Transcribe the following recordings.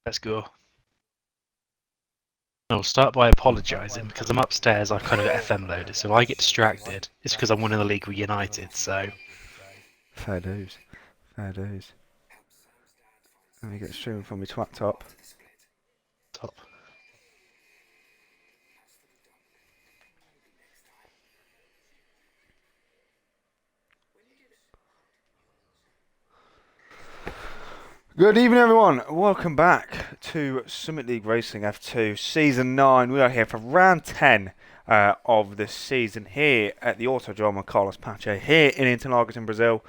Let's go. I'll start by apologising because I'm upstairs. I've kind of got FM loaded, so if I get distracted, it's because I'm winning the league with United. So Fair dues. Fair dues. Let me get streaming from my twat top. top. Good evening, everyone. Welcome back to Summit League Racing F2 Season 9. We are here for round 10 of this season here at the Autodrome Carlos Pache here in Interlagos in Brazil.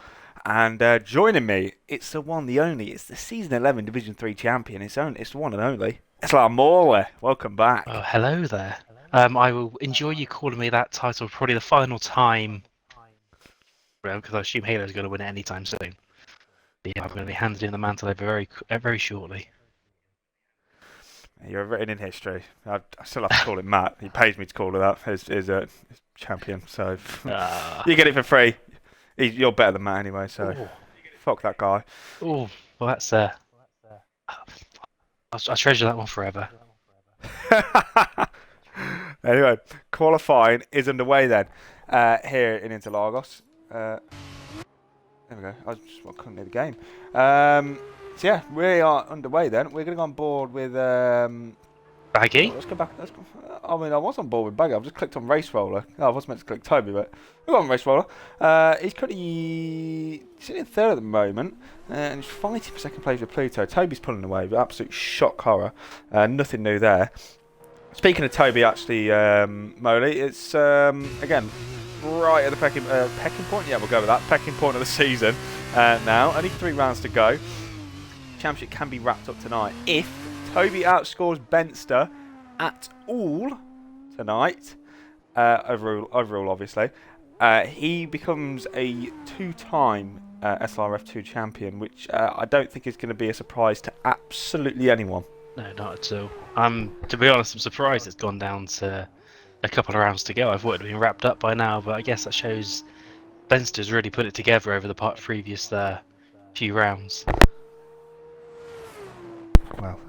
And joining me, it's the one, the only, it's the Season 11 Division 3 champion. It's the one and only. SLR Morley. Welcome back. Oh, hello there. I will enjoy you calling me that title probably the final time, because I assume Halo's going to win it anytime soon. But yeah, I'm going to be handed in the mantle over very shortly. You're written in history. I still have to call him Matt. He pays me to call it that. He's a champion, so you get it for free. You're better than Matt anyway, so fuck that guy. Oh, well, that's I'll treasure that one forever. Anyway, qualifying is underway then here in Interlagos. There we go. I couldn't hear the game. So yeah, we are underway then. We're going to go on board with Baggy? let's go back. I was on board with Baggy. I've just clicked on Race Roller. Oh, I was meant to click Toby, but we're on Race Roller. He's currently sitting in third at the moment, and he's fighting for second place with Pluto. Toby's pulling away, but absolute shock horror. Nothing new there. Speaking of Toby, actually, Moley, it's again right at the pecking point. Yeah, we'll go with that. Pecking point of the season now. Only 3 rounds to go. Championship can be wrapped up tonight if Toby outscores Benster at all tonight. Overall, obviously, he becomes a 2-time SLR F2 champion, which I don't think is going to be a surprise to absolutely anyone. No, not at all. To be honest, I'm surprised it's gone down to a couple of rounds to go. I thought it'd been wrapped up by now, but I guess that shows Benster's really put it together over the previous few rounds. Well,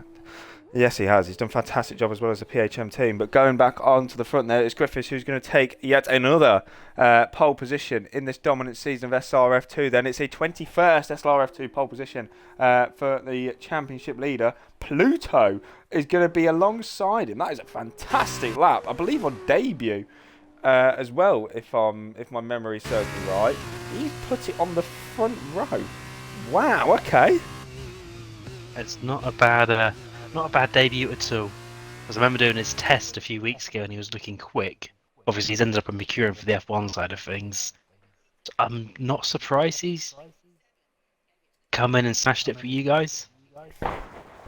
yes, he has. He's done a fantastic job as well as the PHM team. But going back onto the front there, it's Griffiths who's going to take yet another pole position in this dominant season of SRF2. Then it's a 21st SRF2 pole position for the championship leader. Pluto is going to be alongside him. That is a fantastic lap. I believe on debut as well, if my memory serves me right. He's put it on the front row. Wow, okay. It's not a bad debut at all. Because I remember doing his test a few weeks ago and he was looking quick. Obviously, he's ended up in McEwen for the F1 side of things. So I'm not surprised he's come in and smashed it for you guys.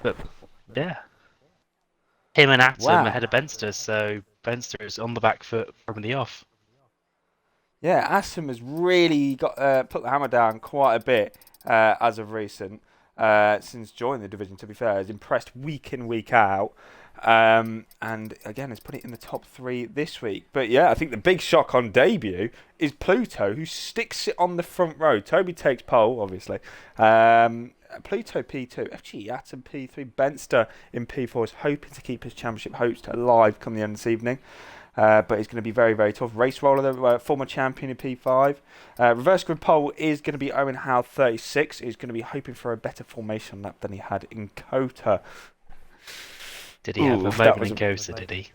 But yeah, him and Atom ahead of Benster, so Benster is on the back foot from the off. Yeah, Atom has really got put the hammer down quite a bit as of recent. Since joining the division, to be fair, has impressed week in, week out. And again, has put it in the top 3 this week. But yeah, I think the big shock on debut is Pluto, who sticks it on the front row. Toby takes pole, obviously. Pluto P2, FG Atom P3, Benster in P4 is hoping to keep his championship hopes alive come the end of this evening. But it's going to be very, very tough. Race Roller, the former champion in P5. Reverse grid pole is going to be Owen Howe 36. He's going to be hoping for a better formation lap than he had in Kota. Did he have a moment in Kota, did he?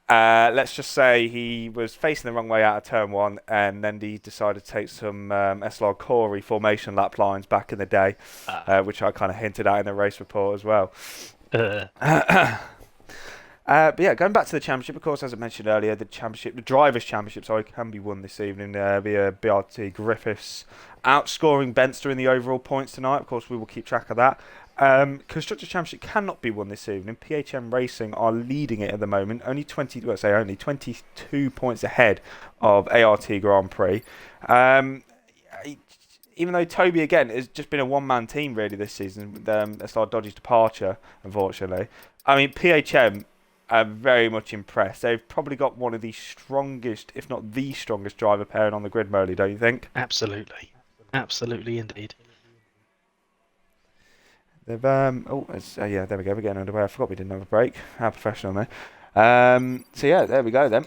Let's just say he was facing the wrong way out of turn 1, and then he decided to take some SLR Corey formation lap lines back in the day, which I kind of hinted at in the race report as well. But yeah, going back to the championship, of course, as I mentioned earlier, the Drivers' Championship, can be won this evening via BRT Griffiths outscoring Benster in the overall points tonight. Of course, we will keep track of that. Constructors' Championship cannot be won this evening. PHM Racing are leading it at the moment, only 22 points ahead of ART Grand Prix. Even though Toby, again, has just been a one-man team, really, this season, with SR Dodge's departure, unfortunately. I mean, PHM are very much impressed. They've probably got one of the strongest, if not the strongest, driver pairing on the grid, Moley, don't you think? Absolutely. Absolutely, indeed. They've yeah, there we go. We're getting underway. I forgot we didn't have a break. How professional, man. So yeah, there we go then.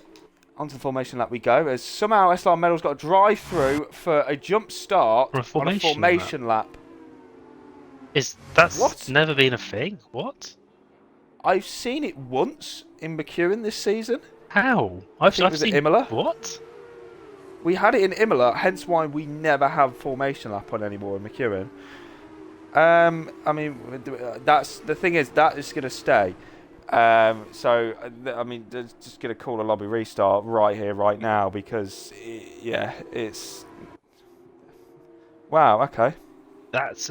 Onto the formation lap we go. As somehow SLR Medal's got a drive through for a jump For start a on a formation lap. formation lap. That's What? never been a thing? What? I've seen it once in McEwen this season. How? I I've think it I've was at seen Imola. what? We had it in Imola, hence why we never have formation lap on anymore in McEwen. I mean, that's the thing is that is going to stay. I mean, just going to call a lobby restart right here, right now, because yeah, it's wow. Okay. That's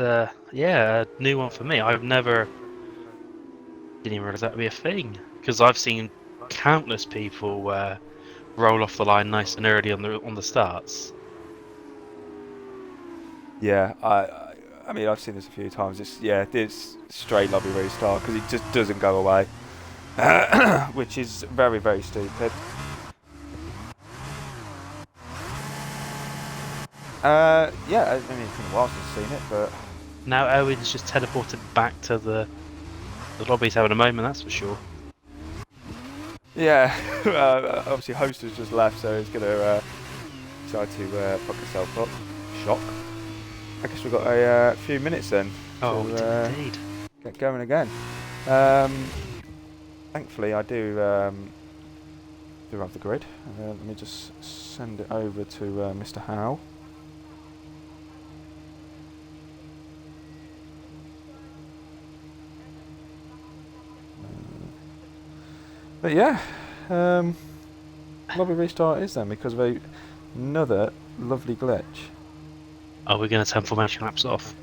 yeah, a new one for me. I've never didn't even realize that would be a thing because I've seen countless people roll off the line nice and early on the starts. Yeah, I mean, I've seen this a few times. It's straight lobby restart because it just doesn't go away, which is very, very stupid. Yeah, I mean, it's been a while since I've seen it, but Now Owen's just teleported back to the lobby's having a moment, that's for sure. yeah, obviously host has just left, so he's gonna try to fuck himself up. Shock. I guess we've got a few minutes then Oh, we to did indeed. get going again. Um, Thankfully, I do have the grid. Let me just send it over to Mr. Howe. But yeah, lobby restart is then because of another lovely glitch. Are we going to turn formation laps off?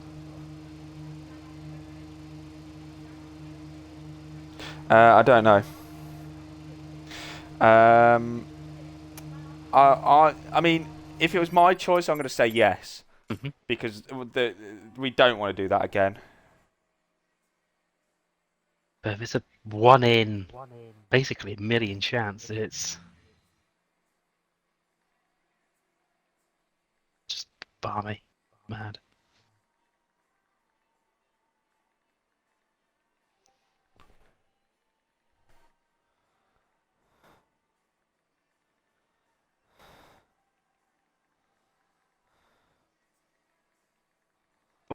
I don't know. I mean, if it was my choice, I'm going to say yes Hmm. because we don't want to do that again. But if it's a one in basically a million chance, it's just balmy, mad.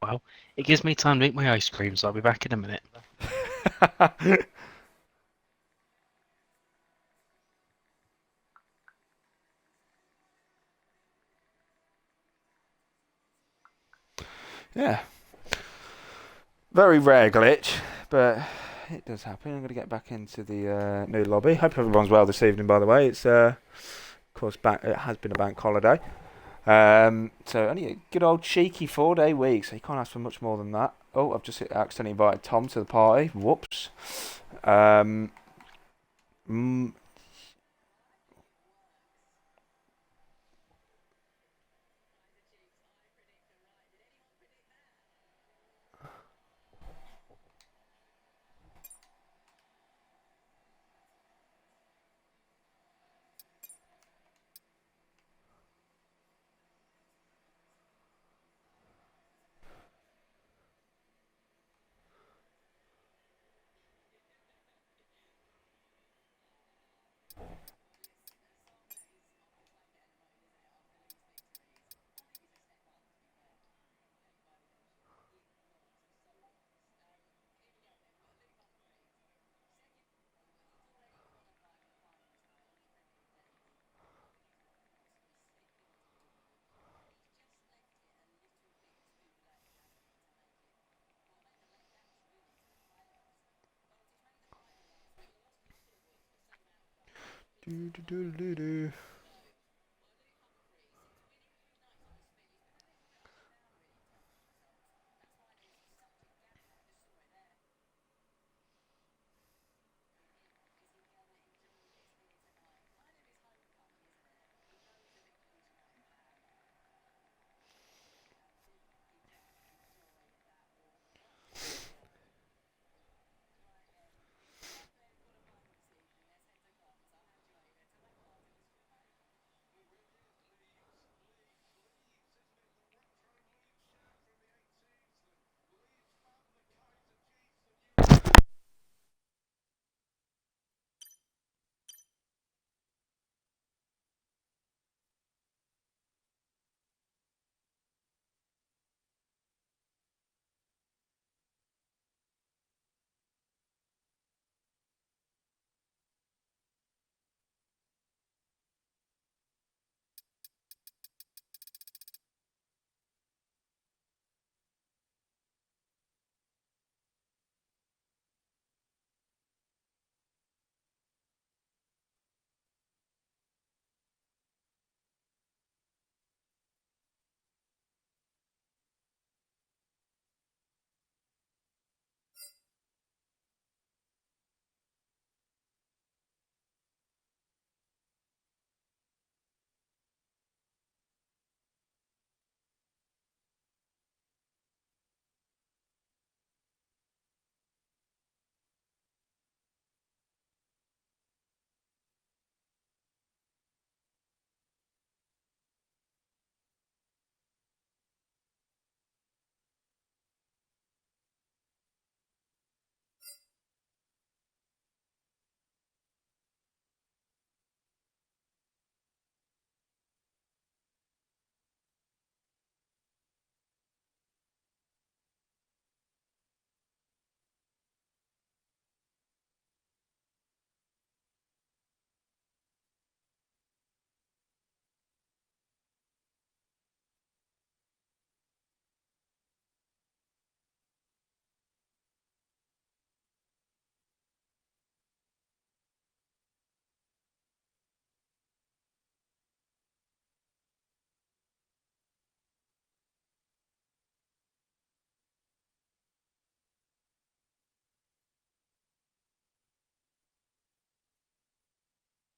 Well, it gives me time to eat my ice cream, so I'll be back in a minute. Yeah, very rare glitch, but it does happen. I'm going to get back into the new lobby. Hope everyone's well this evening. By the way, it's of course it has been a bank holiday. So only a good old cheeky 4-day week, so you can't ask for much more than that. Oh, I've just accidentally invited Tom to the party. Whoops. Um, mm, do, do, do, do, do.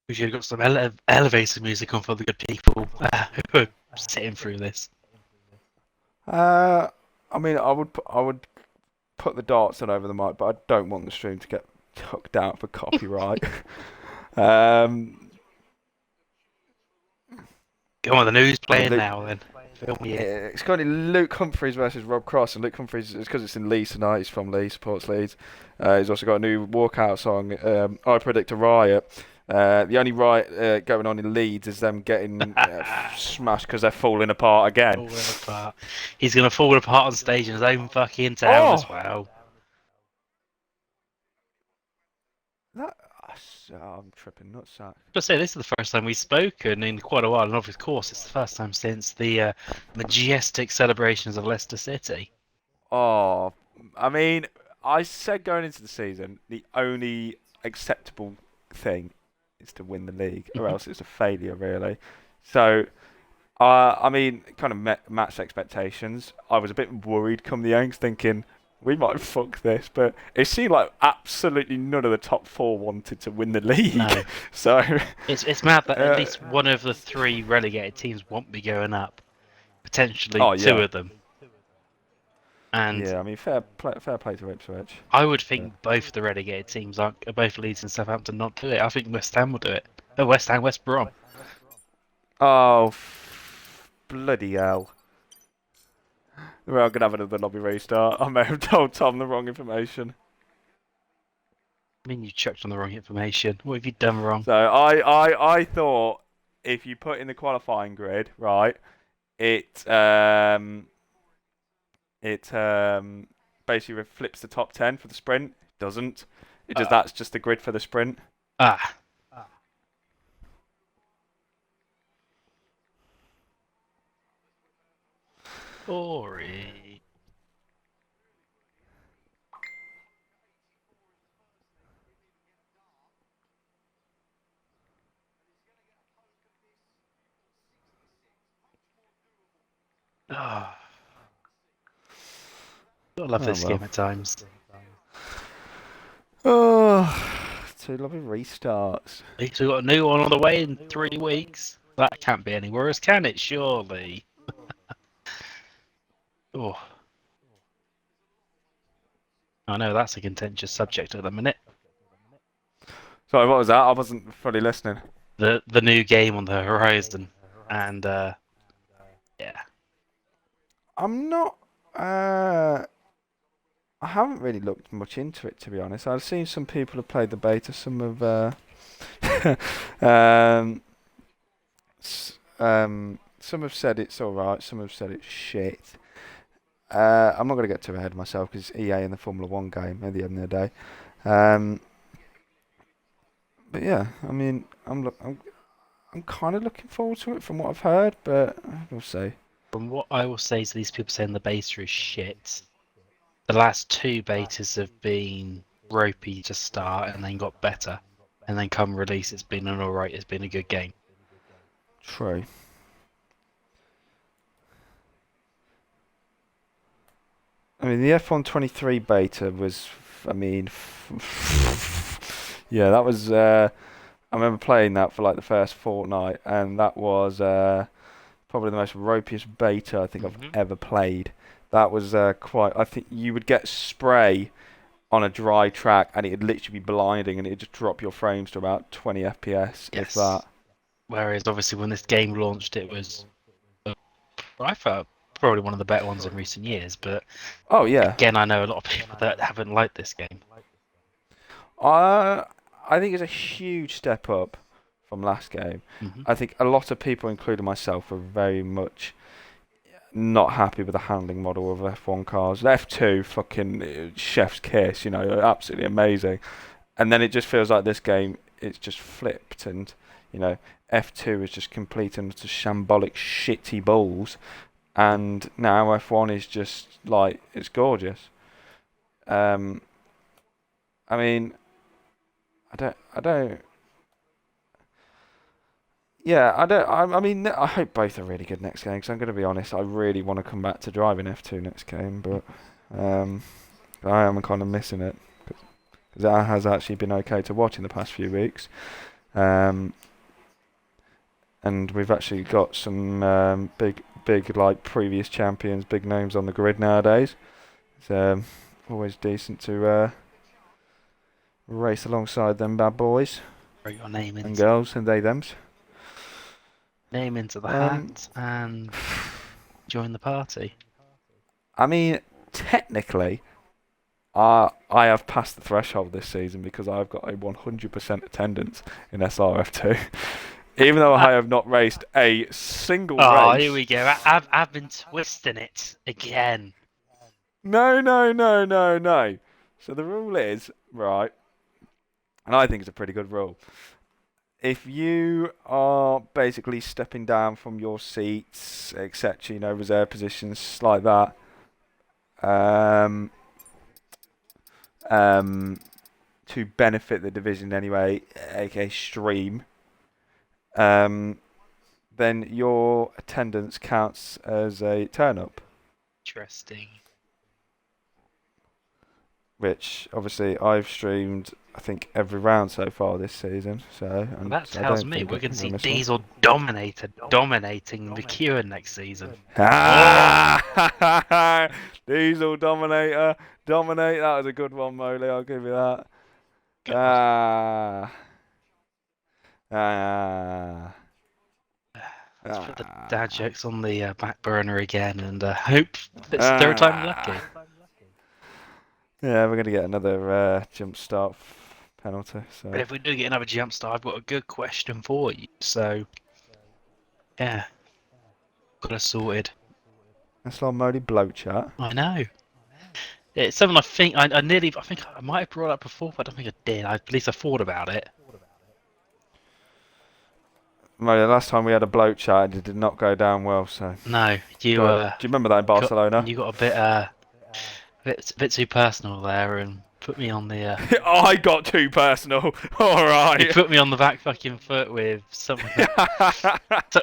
We should have got some elevator music on for the good people who are sitting through this. Uh, I mean, I would put the darts on over the mic, but I don't want the stream to get took down for copyright. um, Come on, the news I mean, playing now then. Film me it. it's got Luke Humphries versus Rob Cross, and Luke Humphries is because it's in Leeds tonight. He's from Leeds, supports Leeds. He's also got a new walkout song. I predict a riot. The only riot going on in Leeds is them getting smashed because they're falling apart again. Falling apart. He's gonna fall apart on stage in his own fucking town as Oh, well. that I'm tripping nutsack. Just say this is the first time we've spoken in quite a while, and of course it's the first time since the majestic celebrations of Leicester City. Oh, I mean, I said going into the season, the only acceptable thing is to win the league, or else it's a failure, really. So, I mean, kind of matched expectations. I was a bit worried come the end, thinking we might fuck this, but it seemed like absolutely none of the top four wanted to win the league. No, So, it's mad that at uh, least one of the three relegated teams won't be going up. Potentially oh two yeah, of them. And yeah. I mean, fair play to Ipswich. I would But, think both the relegated teams are both Leeds and Southampton not do it. I think West Ham will do it. West Ham, West Brom. oh, bloody hell. We're going to have another lobby restart. I may have told Tom the wrong information. I mean, you checked on the wrong information. What have you done wrong? So I thought if you put in the qualifying grid, right, it basically flips the top 10 for the sprint. It doesn't. That's just the grid for the sprint. Ah. Sorry. Ah. I love Oh this well. game at times. Oh, two lovely restarts. At least we've got a new one on the way in 3 weeks. That can't be any worse, can it? Surely. Oh, I know that's a contentious subject at the minute. Sorry, what was that? I wasn't fully listening. The new game on the horizon, and yeah. I'm not. I haven't really looked much into it, to be honest. I've seen some people have played the beta. Some have. um, some have said it's alright. Some have said it's shit. I'm not going to get too ahead of myself because EA in the Formula One game at the end of the day. But yeah, I mean, I'm kind of looking forward to it from what I've heard, but we'll see. From what I will say to these people saying the beta is shit, the last two betas have been ropey to start and then got better. And then come release, it's been an alright, it's been a good game. True. I mean, the F1 23 beta was, I mean, yeah, that was. I remember playing that for like the first fortnight, and that was probably the most ropiest beta I think I've ever played. That was quite. I think you would get spray on a dry track, and it'd literally be blinding, and it'd just drop your frames to about 20 FPS, if Yes. that. Whereas obviously when this game launched, it was, I thought, probably one of the better ones in recent years. But Oh yeah. again, I know a lot of people that haven't liked this game. I think it's a huge step up from last game. Mm-hmm. I think a lot of people, including myself, are very much not happy with the handling model of F1 cars. F2, fucking chef's kiss, you know, absolutely amazing. And then it just feels like this game, it's just flipped, and you know, F2 is just complete and just shambolic, shitty balls, and now F1 is just like it's gorgeous. I mean, I don't. Yeah, I mean, I hope both are really good next game. Because I'm going to be honest, I really want to come back to driving F2 next game, but I am kind of missing it because that has actually been okay to watch in the past few weeks. Um, and we've actually got some big like previous champions, big names on the grid nowadays. It's always decent to race alongside them bad boys Throw your name and into girls and they thems. the Um, hat and join the party. I mean, technically, I have passed the threshold this season because I've got a 100% attendance in SRF2. Even though I have not raced a single Oh, here race. we go. I've been twisting it again. No, no, no, no, no. So the rule is, right, and I think it's a pretty good rule. If you are basically stepping down from your seats, etc., reserve positions like that, um, to benefit the division anyway, aka stream, then your attendance counts as a turn up. Interesting. Which obviously I've streamed, I think, every round so far this season. So, Well, and that so I tells don't me think we're I going to think I see missed one. Diesel dominating McEwen next season. Ah! Diesel dominate. That was a good one, Moley. I'll give you that. God. Ah. Let's put the dad Ah. jokes on the back burner again and hope it's third time lucky. Ah. Yeah, we're gonna get another jump start penalty. But So if we do get another jump start, I've got a good question for you. So, yeah, got us sorted. that's like Moley blow chat. I know. It's something I think I think I might have brought up before, but I don't think I did. At least I thought about it. Moley, the last time we had a blow chat, it did not go down well. So No, do you remember that in Barcelona? you got a bit too personal there and put me on the I got too personal. All you right. put me on the back fucking foot with something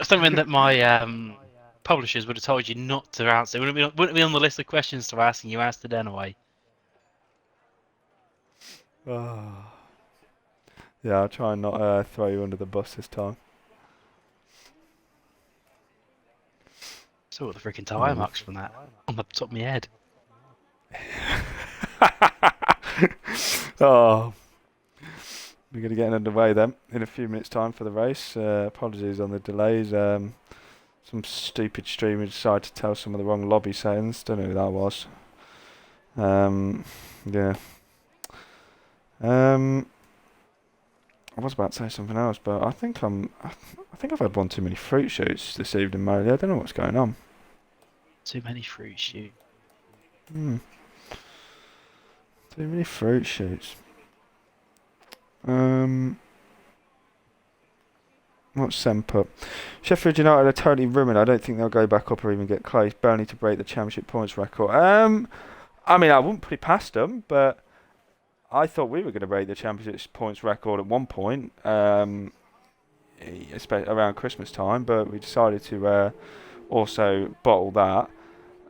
something that my publishers would have told you not to answer. Wouldn't be on the list of questions to ask, and you asked it anyway. Ah. Yeah, I'll try and not throw you under the bus this time. So what the freaking tire marks from that on the top of my head. Oh, we're going to get underway then in a few minutes' time for the race. Apologies on the delays. Some stupid streamer decided to tell some of the wrong lobby settings. Don't know who that was. Yeah. I was about to say something else, but I think I've had one too many fruit shoots this evening, Molly. I don't know what's going on. Too many fruit shoot. Too many fruit shoots. What's Sem put? Sheffield United are totally ruined. I don't think they'll go back up or even get close. Burnley to break the championship points record. I mean, I wouldn't put it past them, but I thought we were going to break the championship points record at one point, especially around Christmas time. But we decided to also bottle that.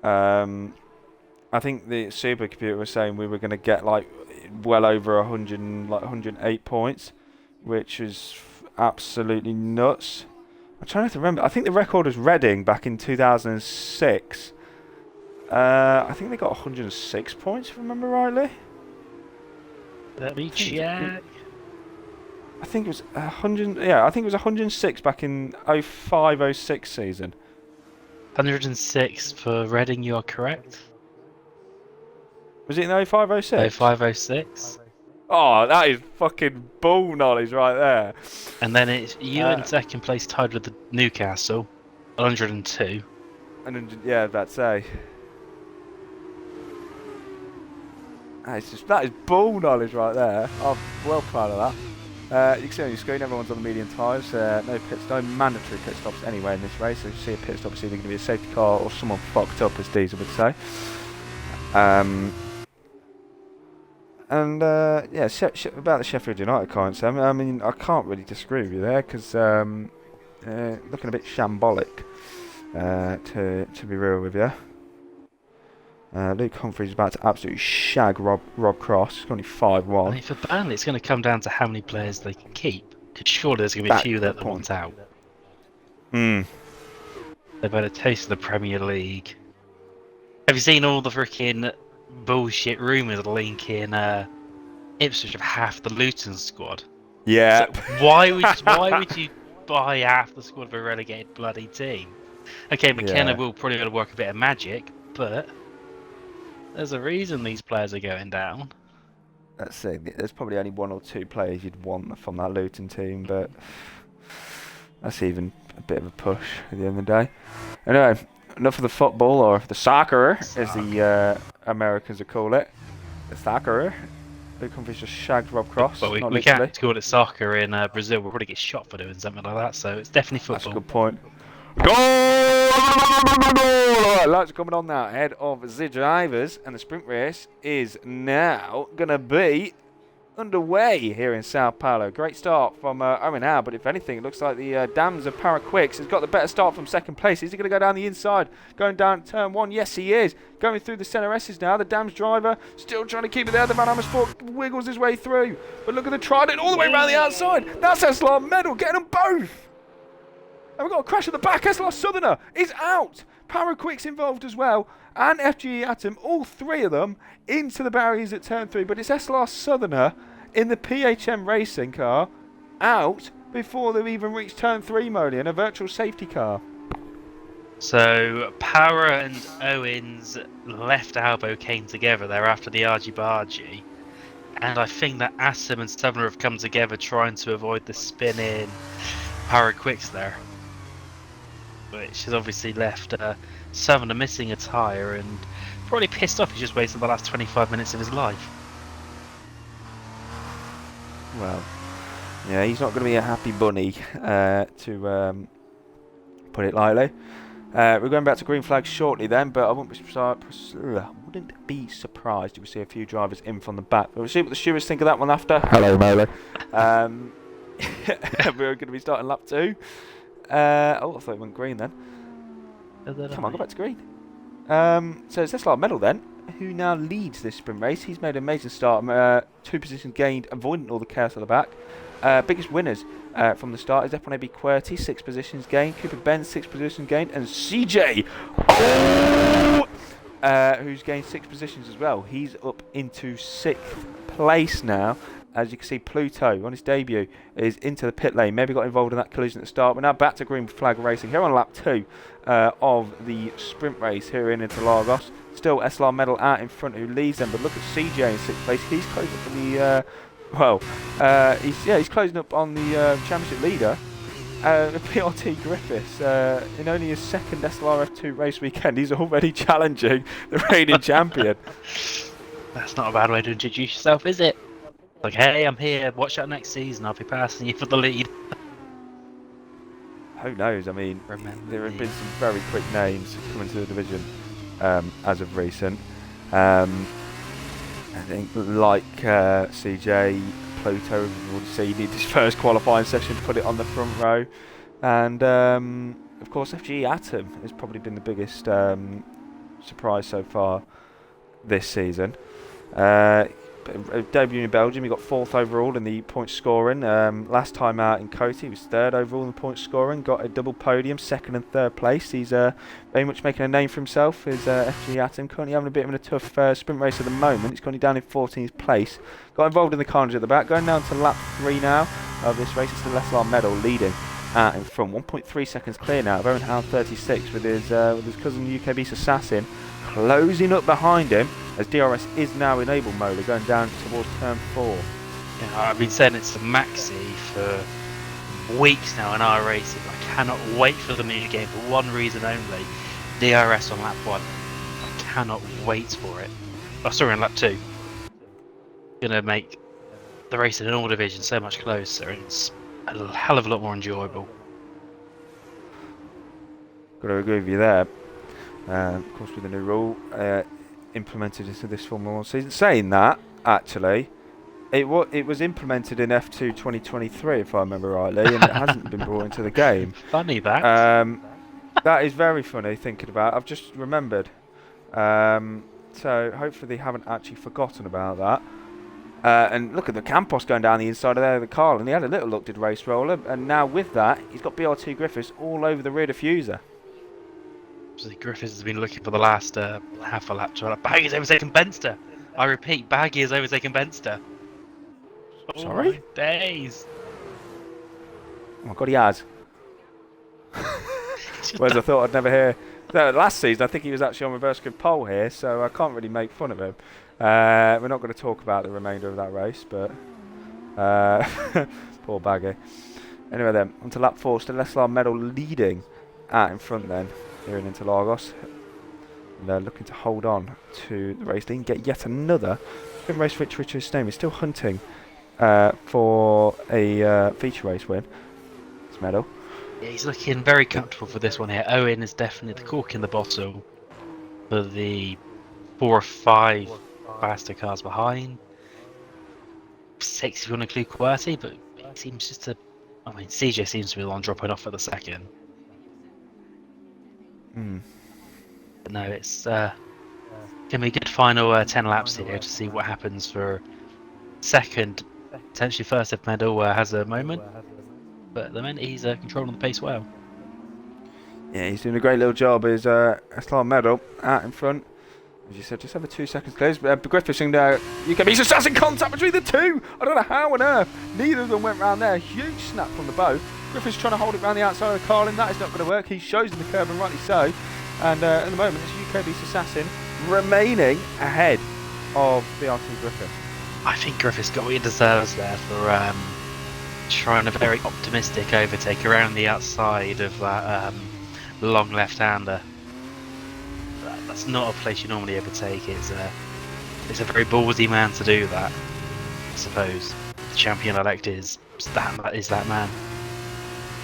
I think the supercomputer was saying we were going to get like well over 100, like 108 points, which is absolutely nuts. I'm trying to remember. I think the record was Reading back in 2006. I think they got 106 points, if I remember rightly. Let me check. I think it was 100. Yeah, I think it was 106 back in 05-06 season. 106 for Reading. You are correct. Was it in 05-06? 0506. Oh, that is fucking ball knowledge right there. And then it's you in second place, tied with the Newcastle, 102. And yeah, about to say. That is ball knowledge right there. I'm well proud of that. You can see on your screen, everyone's on the medium tyres. No mandatory pit stops anywhere in this race. So if you see a pit stop, it's either going to be a safety car or someone fucked up, as Diesel would say. Yeah, about the Sheffield United comments, Sam. I mean, I can't really disagree with you there because looking a bit shambolic, to be real with you. Luke Humphrey's about to absolutely shag Rob Cross. He's only 5-1. I mean, for Burnley, it's going to come down to how many players they can keep. Because surely there's going to be a That's few the that point. want out. Hmm. They've had a taste of the Premier League. Have you seen all the freaking bullshit rumours linking Ipswich of half the Luton squad? Yeah. So why would you buy half the squad of a relegated bloody team? Okay, McKenna Yeah. will probably going to work a bit of magic, but there's a reason these players are going down. Let's see. There's probably only one or two players you'd want from that Luton team, but that's even a bit of a push at the end of the day. Anyway, enough of the football, or the soccer, as the Americans would call it. The soccer. Luke Humphries just shagged Rob Cross, But we, not we literally. can't call it soccer in Brazil. We'll probably get shot for doing something like that. So it's definitely That's a football. good point. Goal! Alright, lights are coming on now ahead of the drivers, and the sprint race is now going to be underway here in Sao Paulo. Great start from Owen Howe, but if anything, it looks like the Dams of Paraquicks has got the better start from second place. Is he going to go down the inside, going down turn one? Yes, he is. Going through the centre S's now. The Dams driver still trying to keep it there. The Van Amersfoort wiggles his way through, but look at the Trident all the way around the outside. That's SLR Medal getting them both. And we've got a crash at the back. SLR Southerner is out. Paraquicks involved as well. And FGE Atom, all three of them, into the barriers at turn 3. But it's SLR Southerner in the PHM racing car out before they've even reached turn 3, Molly, in a virtual safety car. So Power and Owen's left elbow came together there after the argy bargy. And I think that Asim and Southerner have come together trying to avoid the spin-in Paraquicks there. Which has obviously left Southerner missing a tyre and probably pissed off. He's just wasted the last 25 minutes of his life. Well, yeah, he's not going to be a happy bunny, to put it lightly. We're going back to green flags shortly then, but I wouldn't be surprised if we see a few drivers in from the back. But we'll see what the stewards think of that one after. Hello, Mola. We're going to be starting lap 2. I thought it went green then. Come on, go back to green. So it's SLR Medal then, who now leads this sprint race. He's made an amazing start. 2 positions gained, avoiding all the chaos at the back. Biggest winners from the start is F1AB QWERTY, 6 positions gained. Cooper Benz, 6 positions gained. And CJ, who's gained 6 positions as well. He's up into 6th place now. As you can see, Pluto, on his debut, is into the pit lane. Maybe got involved in that collision at the start. We're now back to green flag racing here on lap 2 of the sprint race here in Interlagos. Still SLR Medal out in front, who leads them. But look at CJ in 6th place. He's closing up on the he's closing up on the championship leader, PRT Griffiths. In only his second SLR F2 race weekend, he's already challenging the reigning champion. That's not a bad way to introduce yourself, is it? Like, hey, I'm here. Watch out next season. I'll be passing you for the lead. Who knows? I mean, there have been some very quick names coming to the division as of recent. I think like CJ, Pluto would see he needed his first qualifying session to put it on the front row. And, of course, FGE Atom has probably been the biggest surprise so far this season. Debut in Belgium, he got 4th overall in the point scoring. Last time out in Coty, he was 3rd overall in the point scoring. Got a double podium, 2nd and 3rd place. He's very much making a name for himself. Is FG Atom currently having a bit of a tough sprint race at the moment. He's currently down in 14th place. Got involved in the carnage at the back. Going down to lap 3 now of this race. It's the SLR Medal leading out in front. 1.3 seconds clear now of Owen Howe 36 with his cousin UK Beast Assassin closing up behind him, as DRS is now enabled mode, going down towards turn 4. Yeah, I've been saying it's a maxi for weeks now in our racing. I cannot wait for the new game for one reason only: DRS on lap 1. I cannot wait for it. Oh, sorry, on lap 2. Gonna make the racing in all divisions so much closer, and it's a hell of a lot more enjoyable. Got to agree with you there. Of course, with the new rule implemented into this Formula 1 season. Saying that, actually, it was implemented in F2 2023, if I remember rightly, and it hasn't been brought into the game. Funny that. That is very funny thinking about. I've just remembered. So hopefully they haven't actually forgotten about that. And look at the Campos going down the inside of there, the car, and he had a little look, did Race Roller, and now with that, he's got BRT Griffiths all over the rear diffuser. So Griffiths has been looking for the last half a lap to Baggy has overtaken Benster. I repeat, Baggy has overtaken Benster. Oh Sorry? my days. Oh my god, he has. Whereas I thought I'd never hear. No, last season, I think he was actually on reverse grid pole here, so I can't really make fun of him. We're not going to talk about the remainder of that race, but poor Baggy. Anyway, then onto lap 4. Still SLR medal leading out in front then, here in Interlagos. And they're looking to hold on to the race lead, get yet another good race for Richard Sname. He's still hunting for a feature race win. His medal. Yeah, he's looking very comfortable for this one here. Owen is definitely the cork in the bottle for the 4 or 5 faster cars behind. 6 if you want to include QWERTY, but it seems just to. I mean, CJ seems to be the one dropping off at the second. But no, it's going to be a good final 10 laps here to see what happens for second, potentially first if Medal has a moment. But at the minute he's controlling the pace well. Yeah, he's doing a great little job. His SLR medal out in front. As you said, just over 2 seconds clear. Griffiths and UKB's assassin contact between the two. I don't know how on earth neither of them went round there. Huge snap from the both. Griffiths trying to hold it round the outside of Carlin. That is not going to work. He's chosen the curb, and rightly so. And at the moment, it's UKB's assassin remaining ahead of BRT Griffith. I think Griffiths got what he deserves there for trying a very optimistic overtake around the outside of that long left-hander. That's not a place you normally overtake. It's a very ballsy man to do that. I suppose the champion-elect is that man.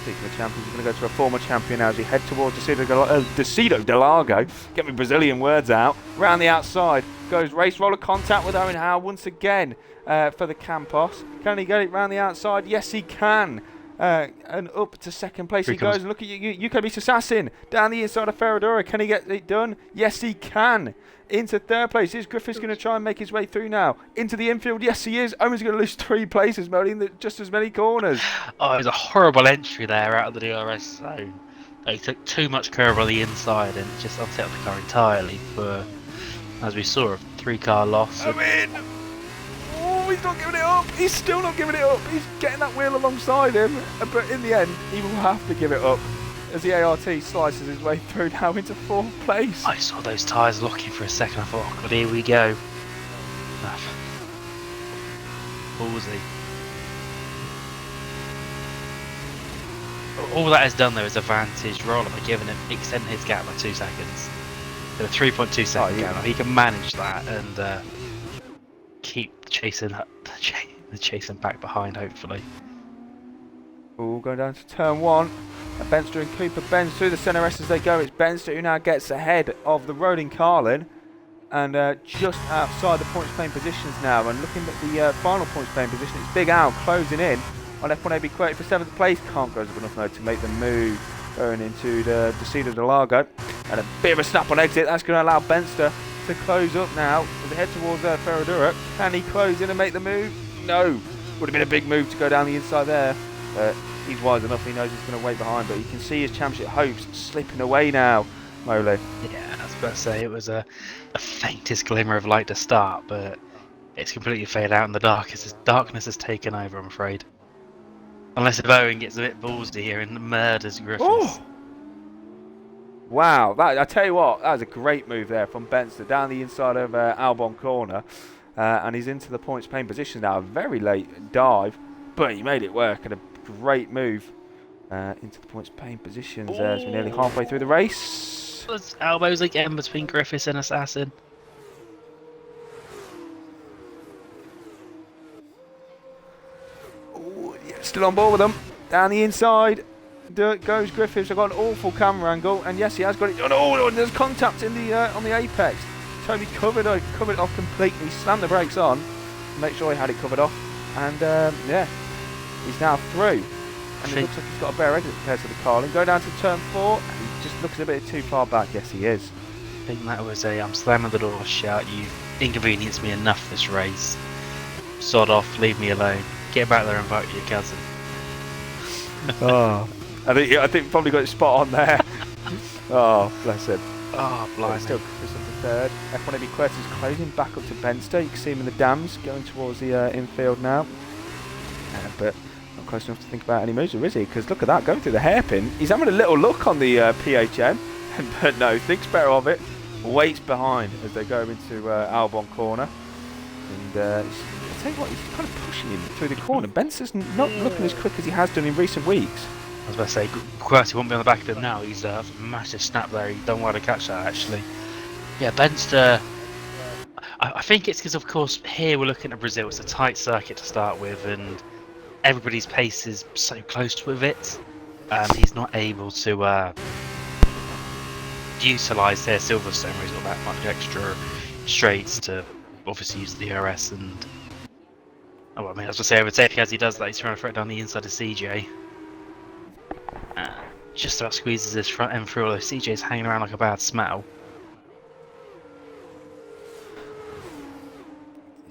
Speaking of champions, we're going to go to a former champion now as we head towards Decido de Largo. Get me Brazilian words out. Round the outside goes Race Roller, contact with Owen Howe once again for the Campos. Can he get it round the outside? Yes, he can. And up to second place he goes. And look at UKB's assassin down the inside of Ferradura. Can he get it done? Yes, he can. Into third place. Is Griffiths going to try and make his way through now? Into the infield. Yes, he is. Owen's going to lose 3 places, Melody, in just as many corners. Oh, it was a horrible entry there out of the DRS zone. He took too much curve on the inside and just upset the car entirely for, as we saw, a 3-car loss. Owen! Oh, he's not giving it up. He's still not giving it up. He's getting that wheel alongside him. But in the end, he will have to give it up as the ART slices his way through now into 4th place. I saw those tyres locking for a second. I thought, oh God, here we go. Ballsy. All that has done though is advantage Roller by giving him extend his gap by 2 seconds. So a 3.2 second gap. He can manage that and keep chasing back behind, hopefully. All going down to turn 1. Benster and Cooper bends through the centre S as they go. It's Benster who now gets ahead of the Rodin Carlin and just outside the points playing positions now. And looking at the final points playing position, it's Big Al closing in on F1AB QWERTY for 7th place. Can't go enough though to make the move going into the Decido de Largo. And a bit of a snap on exit. That's going to allow Benster to close up now as they head towards Ferradura. Can he close in and make the move? No. Would have been a big move to go down the inside there. He's wise enough, he knows he's going to wait behind, but you can see his championship hopes slipping away now, Moley. Yeah, I was about to say, it was a faintest glimmer of light to start, but it's completely faded out in the darkness has taken over, I'm afraid. Unless if Owen gets a bit ballsy here and murders Griffiths. Oh. Wow, I tell you what, that was a great move there from Benster down the inside of Albon corner, and he's into the points paying position now. A very late dive, but he made it work, and a great move into the points paying positions as we're nearly halfway through the race. Those elbows again between Griffiths and Assassin. Ooh, yeah, still on board with them. Down the inside goes Griffiths. I've got an awful camera angle, and yes, he has got it. Oh, there's contact in the on the apex. Toby covered it off completely. Slammed the brakes on, make sure he had it covered off, and yeah. He's now through, and it looks like he's got a better exit compared to the Carlin. Go down to turn 4, and he just looks a bit too far back. Yes, he is. I think that was I'm slamming the door shut. You've inconvenienced me enough this race. Sod off, leave me alone. Get back there and vote your cousin. Oh, I think probably got it spot on there. Oh, bless him. Oh, But still, blimey. Chris on the third. F1 AB Quest is closing back up to Benster. You can see him in the dams going towards the infield now. But not close enough to think about any moves, or is he? Because look at that, going through the hairpin. He's having a little look on the PHM, but no, thinks better of it. Waits behind as they go into Albon corner. And I'll tell you what, he's kind of pushing him through the corner. Benster's not looking as quick as he has done in recent weeks. I was about to say, QWERTY won't be on the back of him now. He's a massive snap there. He done well to catch that, actually. Yeah, Benster. I think it's because, of course, here we're looking at Brazil. It's a tight circuit to start with, and everybody's pace is so close with it. He's not able to utilise their Silverstone where he's got that much extra straights to obviously use the DRS. And oh, I mean, as I say, overtaking as he does that, he's trying to throw it down the inside of CJ. Just about squeezes his front end through, although CJ's hanging around like a bad smell.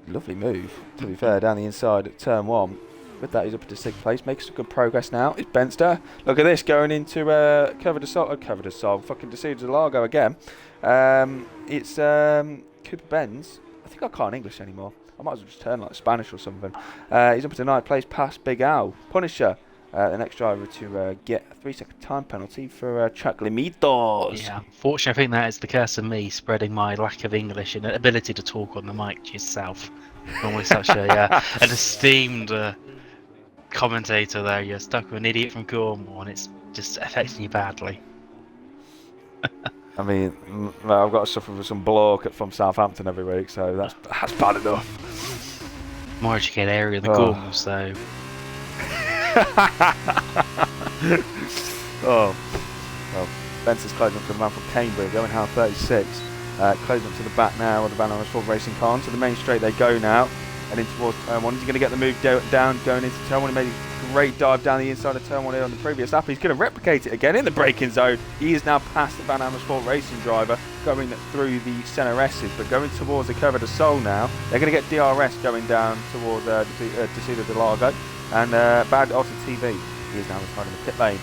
Lovely move, to be fair, down the inside at turn one. With that, he's up into 6th place, making some good progress now. It's Benster. Look at this, going into Cover de Sol, fucking Decido de Largo again. It's Cooper Benz. I think I can't English anymore. I might as well just turn like Spanish or something. He's up into 9th place, past Big Al. Punisher, the next driver to get a 3-second time penalty for track limitos. Yeah, unfortunately, I think that is the curse of me spreading my lack of English and ability to talk on the mic to yourself. Normally such an esteemed commentator there. You're stuck with an idiot from Cornwall and it's just affecting you badly. I mean, I've got to suffer with some bloke from Southampton every week, so that's bad enough. More educated area than Oh. Cornwall, so... Oh, well, Benson's closing up to the man from Cambridge, going hard 36. Closing up to the back now with the Van Amersfoort Racing car. To the main straight they go now, heading towards turn one. He's going to get the move down, going into turn one. He made a great dive down the inside of turn one here on the previous lap. He's going to replicate it again in the braking zone. He is now past the Van Amersfoort Racing driver, going through the centre S's, but going towards the Curva de Sol now. They're going to get DRS going down towards Decido de Largo. And Bad Otter TV, he is now retiring in the pit lane.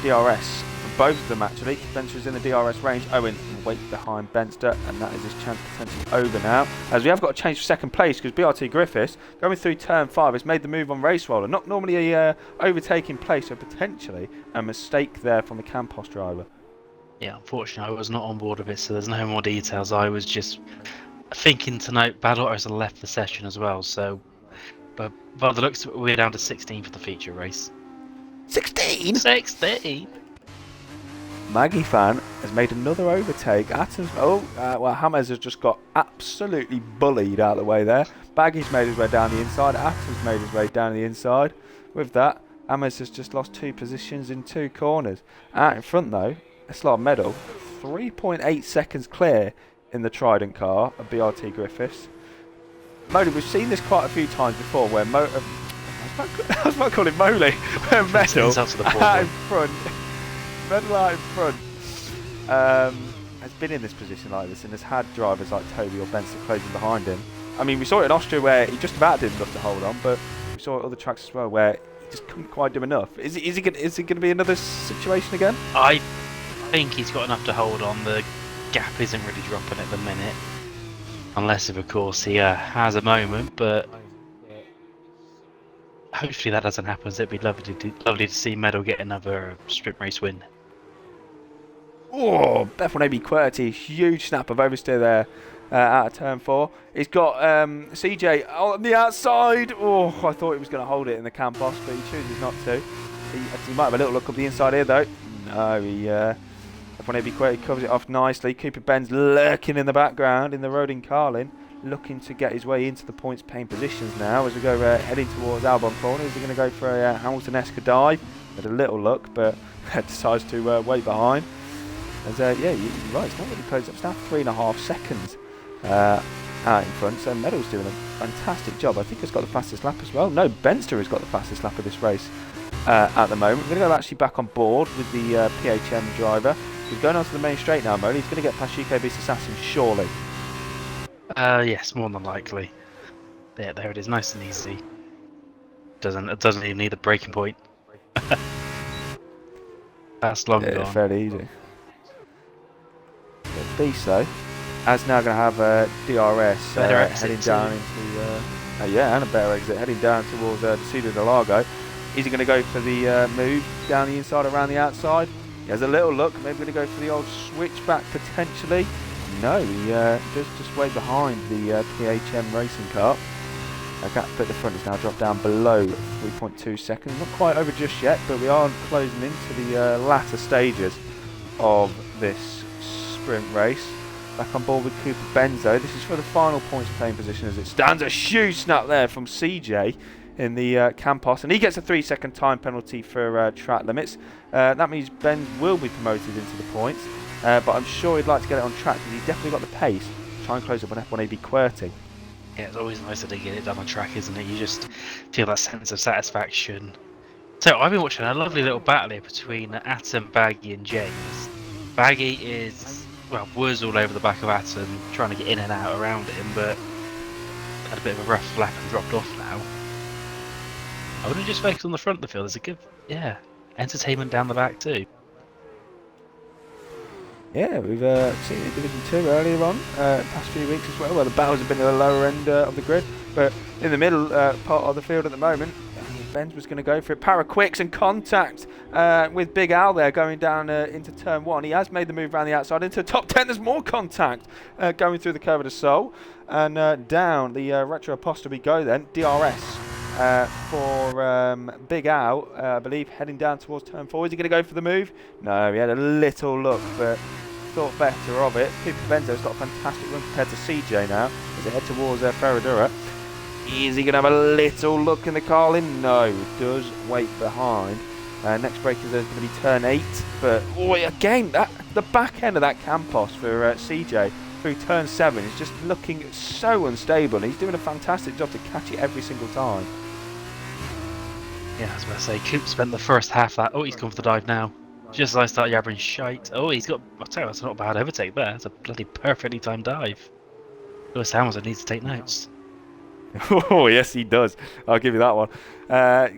DRS for both of them actually. Spencer is in the DRS range. Owen wait behind Benster, and that is his chance potentially over now. As we have got to change for second place because BRT Griffiths going through turn 5 has made the move on Race Roller. Not normally a overtaking place, so potentially a mistake there from the Campos driver. Yeah, unfortunately I was not on board with it, so there's no more details. I was just thinking to note Bad Otter has left the session as well, so... But by the looks of it, we're down to 16 for the feature race. 16? 16? Maggie fan has made another overtake. Atoms. Well, Hammers has just got absolutely bullied out of the way there. Baggy's made his way down the inside. Atoms made his way down the inside. With that, Hammers has just lost 2 positions in 2 corners. Out in front, though, SLR medal, 3.8 seconds clear in the Trident car of BRT Griffiths. Moley, we've seen this quite a few times before where I was about to call him Moley, where Medal out in front, Medal out in front, has been in this position like this and has had drivers like Toby or Benson closing behind him. I mean, we saw it in Austria where he just about did enough to hold on, but we saw it at other tracks as well where he just couldn't quite do enough. Is it going to be another situation again? I think he's got enough to hold on. The gap isn't really dropping at the minute. Unless, of course, he has a moment, but hopefully that doesn't happen. It'd be lovely to see Medal get another sprint race win. Oh, F1 AB QWERTY, huge snap of oversteer there out of turn 4. He's got CJ on the outside. Oh, I thought he was going to hold it in the Campos, but he chooses not to. He might have a little look up the inside here, though. No, F1 AB QWERTY covers it off nicely. Cooper Benz lurking in the background in the Rodin Carlin, looking to get his way into the points paying positions now as we go heading towards Albon corner. Is he going to go for a Hamilton-esque dive? Had a little look, but decides to wait behind. As yeah, you're right, it's not really close up. It's now 3.5 seconds out in front, so Medal's doing a fantastic job. I think he's got the fastest lap as well. No, Benster has got the fastest lap of this race at the moment. We're going to go actually back on board with the PHM driver. He's going onto the main straight now, Mo. He's going to get past Chico Beast Assassin, surely. Yes, more than likely. Yeah, there it is, nice and easy. It doesn't even need a breaking point. That's long Yeah, gone. fairly easy. But Beast though, as now going to have DRS Better exit heading down too. into yeah, and a better exit heading down towards the Cedar de Largo. Is he going to go for the move down the inside around the outside? He has a little look, maybe going to go for the old switchback potentially. No, he just way behind the PHM racing car. A gap at the front is now dropped down below 3.2 seconds. Not quite over just yet, but we are closing into the latter stages of this sprint race. Back on board with Cooper Benzo. This is for the final points playing position as it stands. A huge snap there from CJ in the Campos, and he gets a 3-second time penalty for track limits. That means Ben will be promoted into the points, but I'm sure he'd like to get it on track because he's definitely got the pace to try and close up on F1 AB QWERTY. Yeah, it's always nicer to get it done on track, isn't it? You just feel that sense of satisfaction. So I've been watching a lovely little battle here between Atom, Baggy, and James. Baggy was all over the back of Atom, trying to get in and out around him, but had a bit of a rough lap and dropped off now. I would have just focused on the front of the field. There's a good, entertainment down the back too. Yeah, we've seen it in Division 2 earlier on, past few weeks as well, where the battles have been at the lower end of the grid. But in the middle part of the field at the moment, Benz was going to go for it. Paraquicks and contact with Big Al there going down into turn 1. He has made the move around the outside into the top 10. There's more contact going through the curve of the Soul. And down the retro apostrophe go then, DRS. For Big Al, I believe, heading down towards turn 4. Is he going to go for the move? No, he had a little look, but thought better of it. Cooper Benzo's got a fantastic run compared to CJ now as they head towards Ferradura. Is he going to have a little look in the Carlin? No, does wait behind. Next break is going to be turn 8, but again, the back end of that Campos for CJ through turn 7 is just looking so unstable, and he's doing a fantastic job to catch it every single time. Yeah, I was about to say, Coop spent the first half that. Oh, he's gone for the dive now. Just as I start yabbering shite. Oh, I'll tell you, that's not a bad overtake there. It's a bloody perfectly timed dive. Lewis Hamilton needs to take notes. Oh, yes, he does. I'll give you that one.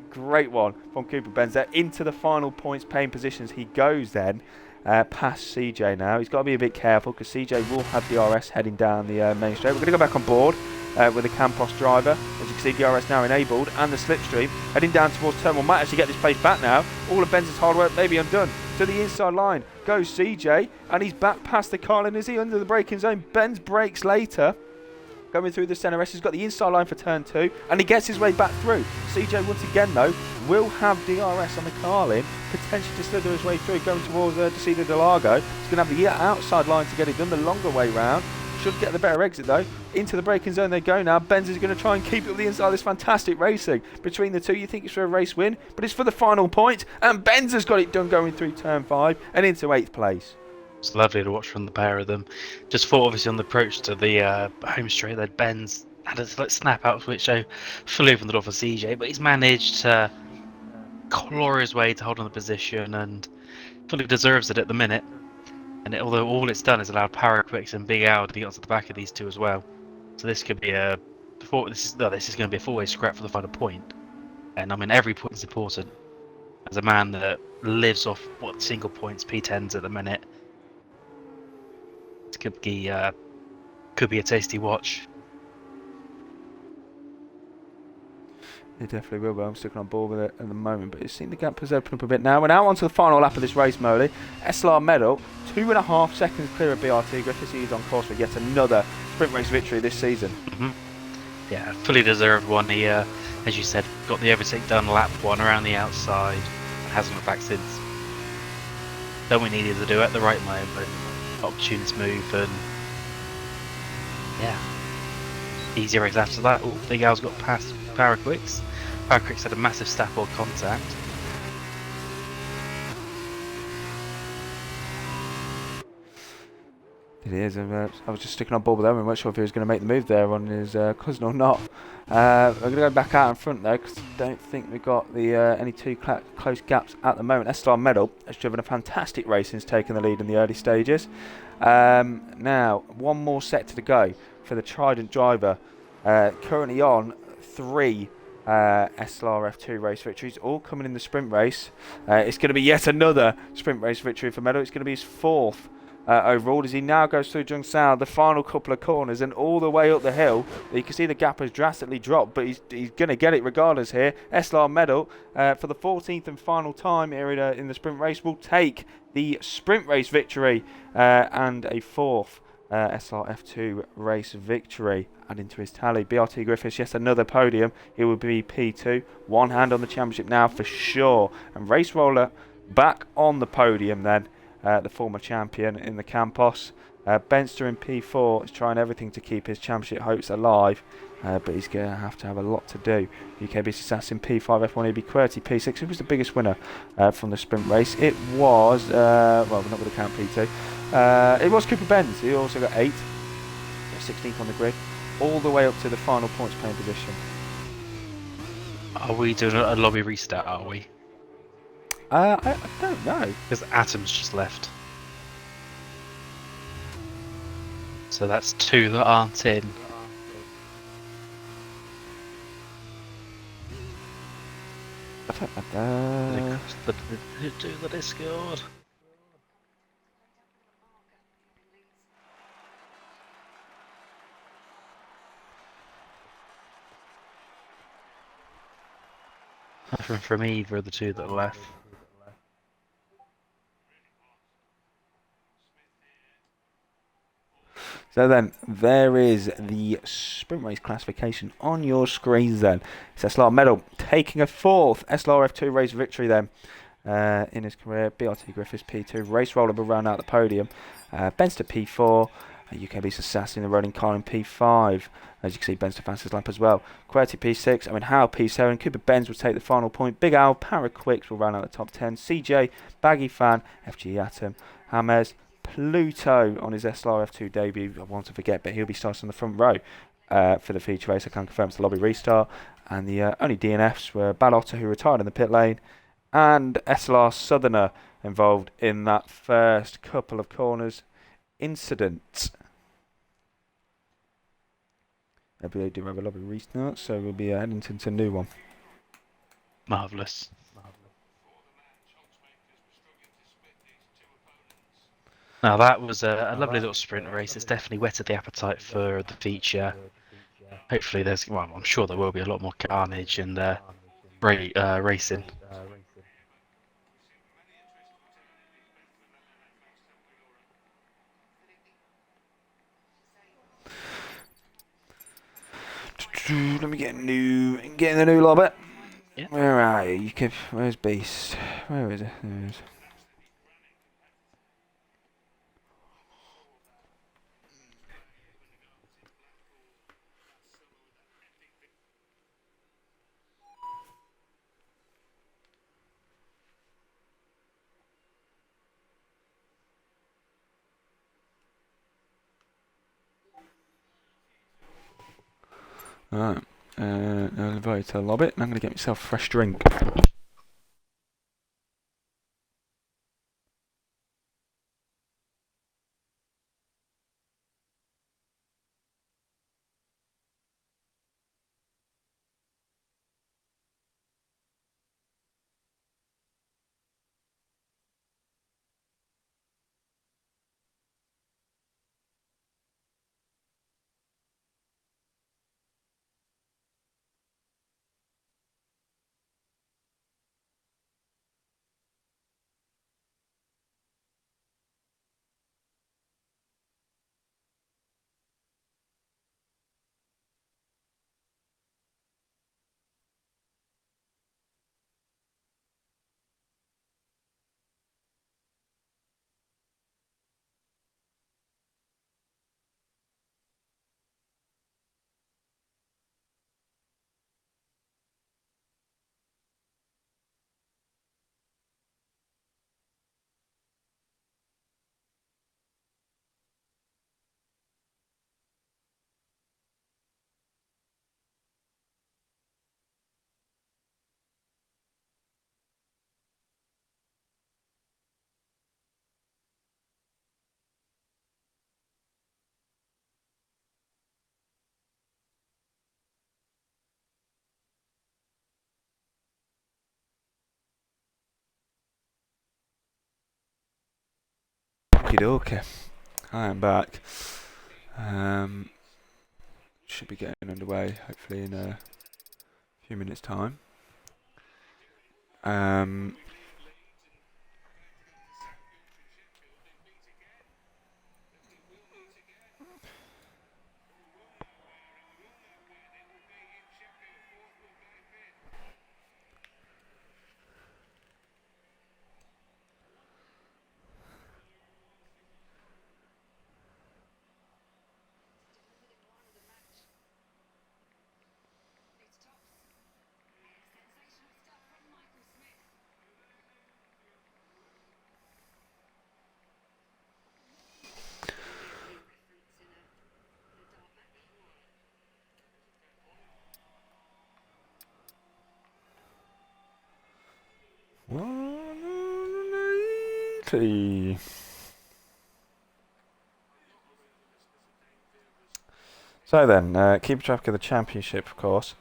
Great one from Cooper Benz into the final points paying positions. He goes then past CJ now. He's got to be a bit careful because CJ will have DRS heading down the main straight. We're going to go back on board with the Campos driver. As you can see, DRS now enabled and the slipstream heading down towards turn 1. Might actually get this place back now. All of Benz's hard work may be undone. To the inside line goes CJ, and he's back past the Carlin. Is he under the braking zone? Benz brakes later. Going through the centre rest, he's got the inside line for turn 2, and he gets his way back through. CJ once again though will have DRS on the Carlin, potentially to slither his way through, going towards Cedar de Largo. He's going to have the outside line to get it done, the longer way round. Should get the better exit though. Into the braking zone they go now. Benz is going to try and keep up the inside. This fantastic racing between the two. You think it's for a race win, but it's for the final point, and Benz has got it done going through turn 5 and into 8th place. It's lovely to watch from the pair of them. Just thought, obviously, on the approach to the home straight, that Benz had a snap out switch, so fully opened the door for CJ, but he's managed to claw his way to hold on the position and fully deserves it at the minute. And although all it's done is allowed Paraquicks and Big Al to get onto the back of these two as well, so this could be this is going to be a four-way scrap for the final point. And I mean, every point is important. As a man that lives off single points P10s at the minute, it could be a tasty watch. It definitely will, but I'm sticking on board with it at the moment. But it's seen the gap has opened up a bit now. We're now on to the final lap of this race, Moley. SLR medal, 2.5 seconds clear of BRT. Griffiths is on course for yet another sprint race victory this season. Yeah, fully deserved one. He, as you said, got the overtake done lap 1 around the outside and hasn't looked back since. Then we needed to do it at the right moment. Opportunist move, and yeah, easy race after that. Oh, Big Al's got past Paraquicks. Paraquicks had a massive starboard contact. It is, and I was just sticking on board with him. I'm not sure if he was going to make the move there on his cousin or not. We're going to go back out in front though, because I don't think we've got the any too close gaps at the moment. SLR Medal has driven a fantastic race since taking the lead in the early stages. Now, one more set to go for the Trident driver Currently on three SLR F2 race victories, all coming in the sprint race. It's going to be yet another sprint race victory for Meadow. It's going to be his fourth overall as he now goes through Jungsao, the final couple of corners and all the way up the hill. You can see the gap has drastically dropped, but he's going to get it regardless here. SLR Medal for the 14th and final time here in the sprint race will take the sprint race victory and a fourth SLR F2 race victory adding to his tally. BRT Griffiths, yes, another podium. He will be P2. One hand on the championship now for sure. And Race Roller back on the podium then. The former champion in the Campos. Benster in P4 is trying everything to keep his championship hopes alive, but he's going to have a lot to do. UKB Assassin P5 F1 AB QWERTY P6. Who was the biggest winner from the sprint race? It was, well, we're not going to count P2. It was Cooper Benz. He also got 8, 16th on the grid, all the way up to the final points playing position. Are we doing a lobby restart, are we? I don't know. Because Atom's just left. So that's 2 that aren't in. Do the Discord. Nothing from either of the 2 that are left. So then, there is the sprint race classification on your screens then. It's SLR Medal taking a fourth SLR F2 race victory then in his career. BRT Griffiths P2, Race Roller will round out the podium. Benster P4, UKB's Assassin, the rolling car in P5. As you can see, Benster fastest lap as well. QWERTY P6, Howe P7, Cooper Benz will take the final point. Big Al, Paraquicks will round out the top 10. CJ, Baggy Fan, FG Atom, James, Pluto on his SLR F2 debut. I want to forget, but he'll be starting on the front row for the feature race. I can confirm it's the lobby restart. And the only DNFs were Bad Otter, who retired in the pit lane, and SLR Southerner involved in that first couple of corners incident. Maybe they do have a lobby restart, so we'll be heading into a new one. Marvellous. Now that was a lovely little sprint race. It's definitely whetted the appetite for the feature. Hopefully there's, well, I'm sure there will be a lot more carnage and racing. Let me get in the new lobby. Yeah. Where are you? Where's Beast? Where is it? There it is. Alright. I'll invite you to the lobby, and I'm going to get myself a fresh drink. Okie dokie. I am back. Should be getting underway hopefully in a few minutes' time. So then, keep track of the championship, of course.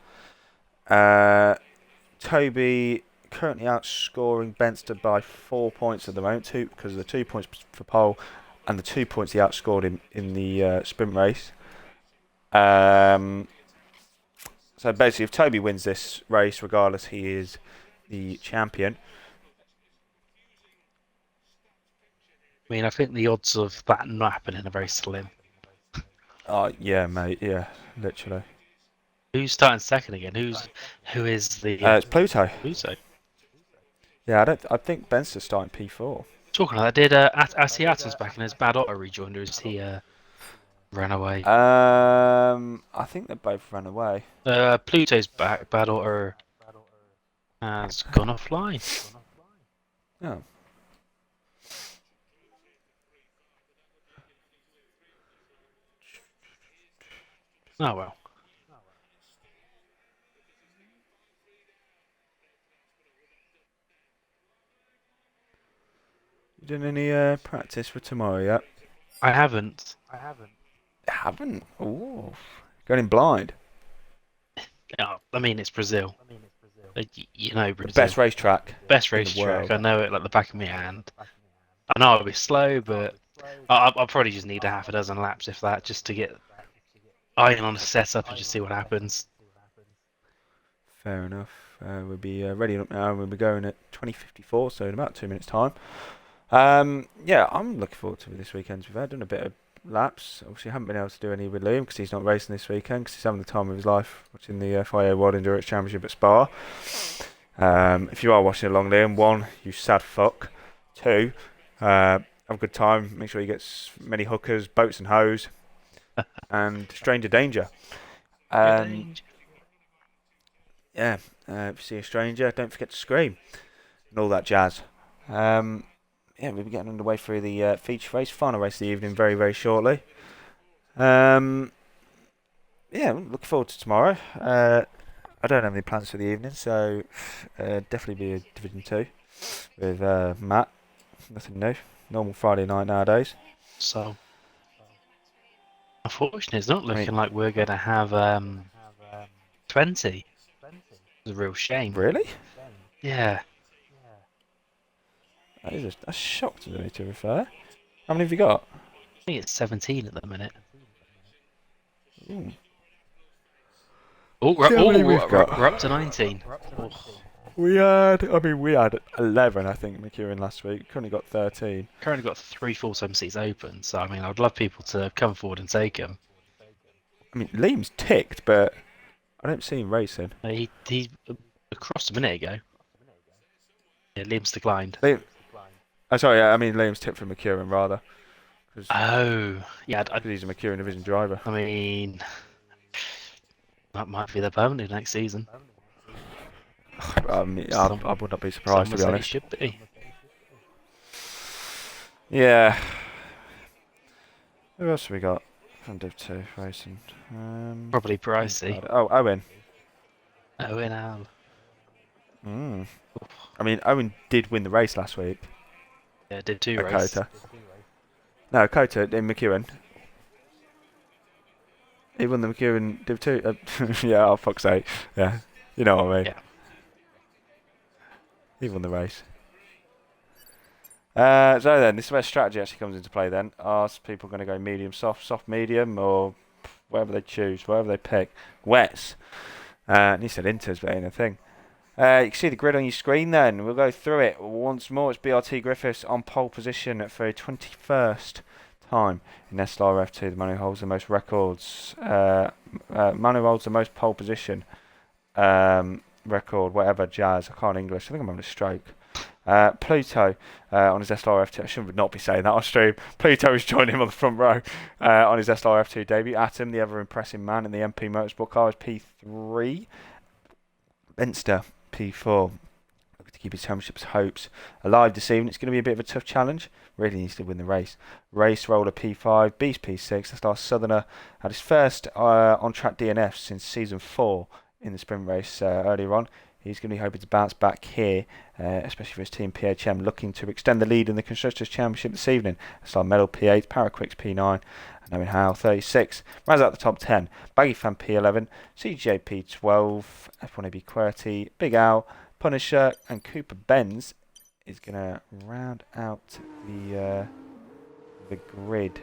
Toby currently outscoring Benster by 4 points at the moment, because of the 2 points for pole and the 2 points he outscored him in the sprint race. So basically, if Toby wins this race, regardless, he is the champion. I mean, I think the odds of that not happening are very slim. Oh yeah, mate. Yeah, literally. Who's starting second again? Who is the It's Pluto. Pluto? Yeah, I think Benster's starting P4. Talking of that, did Assi Atom's back and has Bad Otto rejoined, or is he ran away? I think they both ran away. Pluto's back. Bad Otto has gone offline. Oh. Oh well. You done any practice for tomorrow yet? I haven't. Haven't. Ooh. Going in blind. Oh, I mean, it's Brazil. You know, The Brazil. best racetrack. Best in the racetrack. world. I know it like the back of my hand. I know I'll be slow, but I'll probably just need a half a dozen laps, if that, just to get iron on a setup and just see what happens. Fair enough. We'll be ready up now. We'll be going at 20:54, so in about 2 minutes' time. Yeah, I'm looking forward to this weekend. We've done a bit of laps. Obviously, haven't been able to do any with Liam because he's not racing this weekend because he's having the time of his life watching the FIA World Endurance Championship at Spa. If you are watching along, Liam, 1, you sad fuck. 2, have a good time. Make sure you get many hookers, boats and hoes, and stranger danger. Yeah, if you see a stranger, don't forget to scream and all that jazz. Yeah, we'll be getting underway through the feature race, final race of the evening very, very shortly. Yeah, looking forward to tomorrow. I don't have any plans for the evening, so definitely be a Division 2 with Matt. Nothing new. Normal Friday night nowadays. So, unfortunately, it's not looking like we're going to have 20. It's a real shame. Really? Yeah. That's shocked to me, to be fair. How many have you got? I think it's 17 at the minute. Ooh. Oh, we've got? we're up to 19. Oh. We had 11, I think, McEwen last week. Currently got 13. Currently got 3 full-time seats open, so I mean, I'd love people to come forward and take them. I mean, Liam's ticked, but I don't see him racing. He crossed a minute ago. Yeah, Liam's declined. Sorry, I mean Liam's tipped for McEwen rather. Oh, yeah. Because he's a McEwen division driver. I mean, that might be the permanent next season. I would not be surprised, to be honest. Should be. Yeah. Who else have we got from Div 2 racing? Probably pricey. Oh, Owen. Owen Al. I mean, Owen did win the race last week. Yeah, did 2 at races. Kota. No, Kota in McEwen. He won the McEwen Div 2. Yeah, oh, fuck's sake. Yeah, you know what I mean. Yeah. He won the race. So then, this is where strategy actually comes into play then. Are people going to go medium, soft, soft, medium, or whatever they choose, whatever they pick? Wets. And he said Inter's but ain't a thing. You can see the grid on your screen then. We'll go through it once more. It's BRT Griffiths on pole position for a 21st time in SLR F2. The man who holds the most records. Man who holds the most pole position record, whatever, jazz. I can't English. I think I'm having a stroke. Pluto on his SLR F2. I should not be saying that on stream. Pluto is joining him on the front row on his SLR F2 debut. Atom, the ever impressive man in the MP Motorsport car, is P3. Benster, P4. Looking to keep his championship's hopes alive this evening. It's going to be a bit of a tough challenge. Really needs to win the race. Race roller P5, Beast P6. The Star Southerner had his first on-track DNF since season 4 in the sprint race earlier on. He's going to be hoping to bounce back here, especially for his team PHM, looking to extend the lead in the Constructors' Championship this evening. Star Medal P8, Paraquicks P9, and Owen Howe 36. Rounds out the top 10. Baggy Fan P11, CJ P12, F1AB QWERTY, Big Al, Punisher, and Cooper Benz is going to round out the grid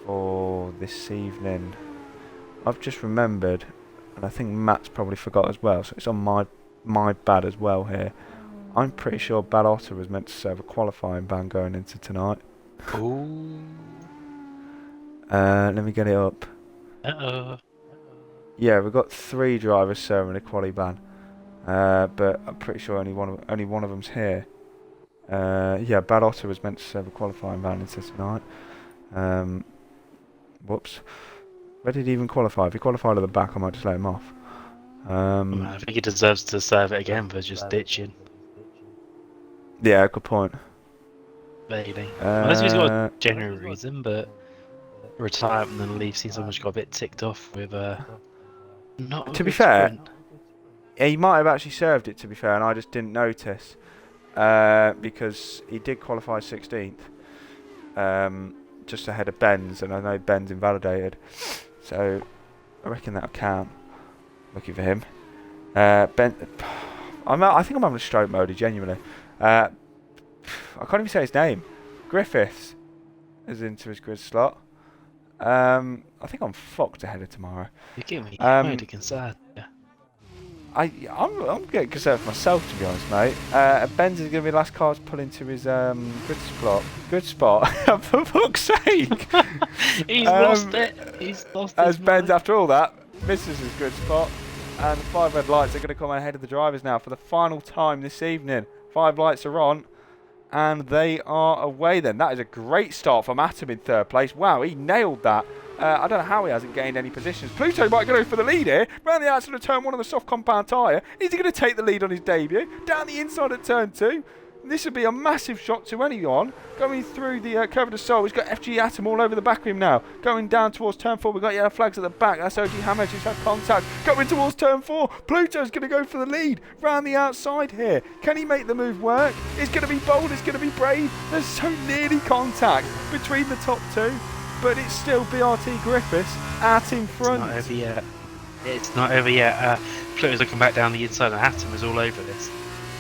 for this evening. I've just remembered, and I think Matt's probably forgot as well, so it's on my bad as well here. I'm pretty sure Bad Otter was meant to serve a qualifying ban going into tonight. Ooh. Let me get it up. Uh-oh. Yeah, we've got 3 drivers serving a quali ban, but I'm pretty sure only one of them's here. Yeah, Bad Otter was meant to serve a qualifying ban into tonight. Whoops. Where did he even qualify? If he qualified at the back, I might just let him off. I think he deserves to serve it again for just ditching. Yeah, good point. Maybe. Unless he's got a genuine reason, but retirement and leave seems almost got a bit ticked off with not a To be good fair, sprint. he might have actually served it, to be fair, and I just didn't notice. Because he did qualify 16th. Just ahead of Ben's, and I know Ben's invalidated. So, I reckon that'll count. Looking for him. Ben, I think I'm having a stroke mode, genuinely. I can't even say his name. Griffiths is into his grid slot. I think I'm fucked ahead of tomorrow. You're getting me kind of concerned. Yeah. I'm getting concerned for myself, to be honest, mate. Ben's is going to be the last car to pull into his good spot. For fuck's sake! He's lost it. He's lost it. As Ben's, after all that, misses his good spot. And the 5 red lights are going to come ahead of the drivers now for the final time this evening. 5 lights are on. And they are away then. That is a great start from Atom in 3rd place. Wow, he nailed that. I don't know how he hasn't gained any positions. Pluto might go for the lead here. Round the outside of turn 1 on the soft compound tyre. Is he going to take the lead on his debut? Down the inside at turn 2. This would be a massive shot to anyone. Going through the curve of the soul. He's got FG Atom all over the back of him now. Going down towards turn 4. We've got yellow flags at the back. That's OG Hammer who's had contact. Going towards turn 4. Pluto's going to go for the lead. Round the outside here. Can he make the move work? It's going to be bold. It's going to be brave. There's so nearly contact between the top 2. But it's still BRT Griffiths out in front. It's not over yet. It's not over yet. Pluto's looking back down the inside, and Atom is all over this.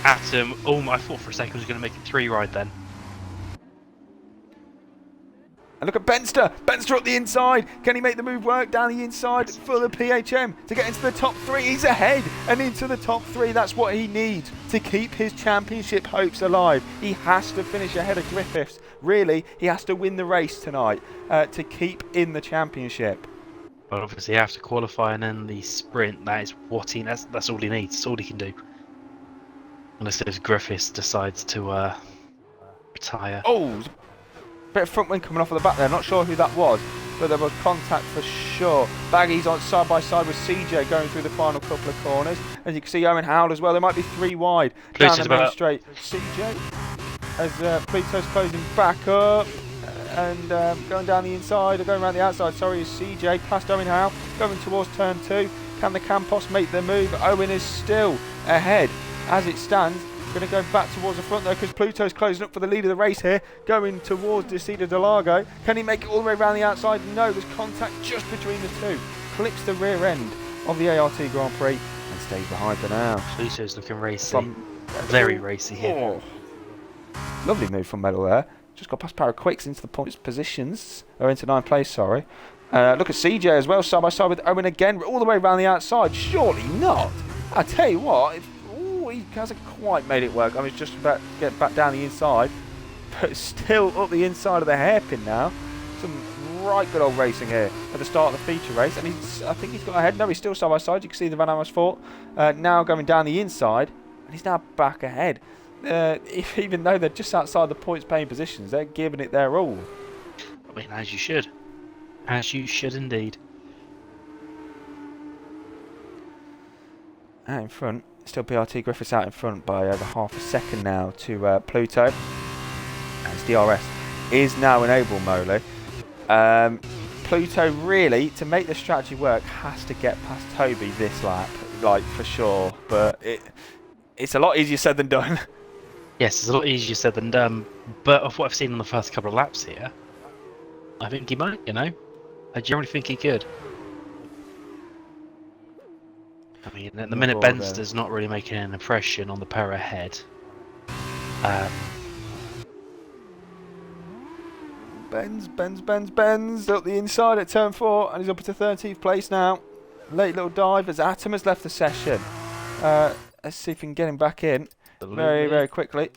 Atom, I thought for a second he was going to make it 3 right then. And look at Benster. Benster up the inside. Can he make the move work down the inside for the PHM to get into the top 3? He's ahead and into the top 3. That's what he needs to keep his championship hopes alive. He has to finish ahead of Griffiths. Really, he has to win the race tonight to keep in the championship. Well, obviously, he has to qualify and then the sprint. That is what that's all he needs. That's all he can do. Unless if Griffiths decides to retire. Oh, bit of front wind coming off of the back there. Not sure who that was, but there was contact for sure. Baggy's on side by side with CJ going through the final couple of corners. As you can see, Owen Howell as well. There might be 3 wide down the main straight. CJ as Pluto's closing back up and going down the inside or going around the outside. Sorry, is CJ past Owen Howell going towards turn 2. Can the Campos make the move? Owen is still ahead as it stands. Going to go back towards the front though because Pluto's closing up for the lead of the race here. Going towards Desida Delago. Can he make it all the way around the outside? No, there's contact just between the 2. Clips the rear end of the ART Grand Prix and stays behind for now. Pluto's looking racy. Very racy here. Oh. Lovely move from Medal there. Just got past Power Quicks into the points positions, or into 9th place, sorry. Look at CJ as well, side by side with Owen again, all the way around the outside. Surely not. I tell you what, he hasn't quite made it work. I mean, he's just about to get back down the inside, but still up the inside of the hairpin now. Some right good old racing here at the start of the feature race, and I think he's got ahead. No, he's still side by side. You can see the Van Amersfoort now going down the inside, and he's now back ahead. Even though they're just outside the points-paying positions, they're giving it their all. I mean, as you should. As you should indeed. Out in front, still BRT Griffiths out in front by over half a second now to Pluto. As DRS is now enabled, Mole. Pluto really, to make the strategy work, has to get past Toby this lap, like for sure. But it's a lot easier said than done. Yes, it's a lot easier said than done, but of what I've seen on the first couple of laps here, I think he might, you know? I generally think he could. I mean, at the minute, Benster's not really making an impression on the pair ahead. Benz up the inside at turn 4, and he's up to 13th place now. Late little dive as Atom has left the session. Let's see if we can get him back in. Very, very quickly.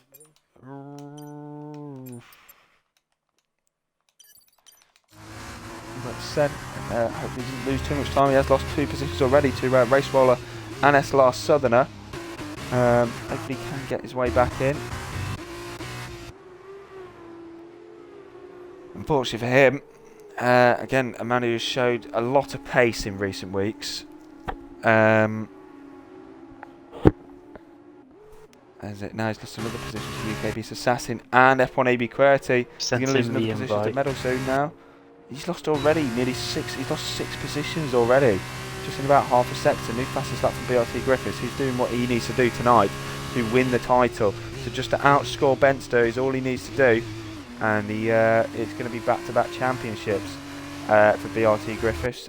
Like I said, hopefully he doesn't lose too much time. He has lost 2 positions already to Race Roller and SLR Southerner. Hopefully he can get his way back in. Unfortunately for him, again, a man who has showed a lot of pace in recent weeks. As it now he's lost another position to UKB's Assassin and F1 AB QWERTY. He's going to lose another position to Medal soon now. He's lost already nearly 6. He's lost 6 positions already, just in about half a sector. New fastest lap from BRT Griffiths. He's doing what he needs to do tonight to win the title. So just to outscore Benster is all he needs to do, and it's going to be back-to-back championships for BRT Griffiths,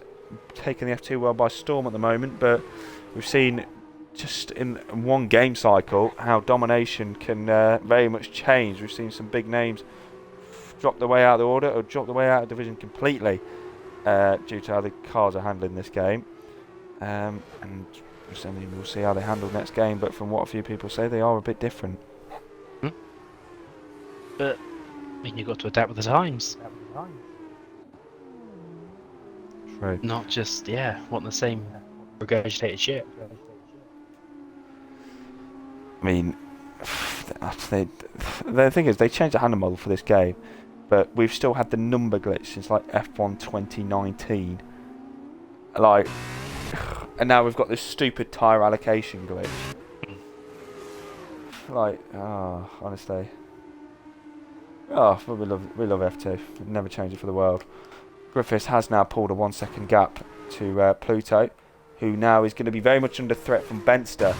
taking the F2 world by storm at the moment. But we've seen just in one game cycle how domination can very much change. We've seen some big names drop the way out of the order or drop the way out of division completely due to how the cars are handling this game. And we'll see how they handle next game, but from what a few people say, they are a bit different. But I mean, you've got to adapt with the times. True. Not just, wanting the same regurgitated shit. I mean, the thing is, they changed the handle model for this game, but we've still had the number glitch since like F1 2019. Like, and now we've got this stupid tyre allocation glitch. Like, honestly. But we love F2. We'd never change it for the world. Griffiths has now pulled a 1 second gap to Pluto, who now is going to be very much under threat from Benster.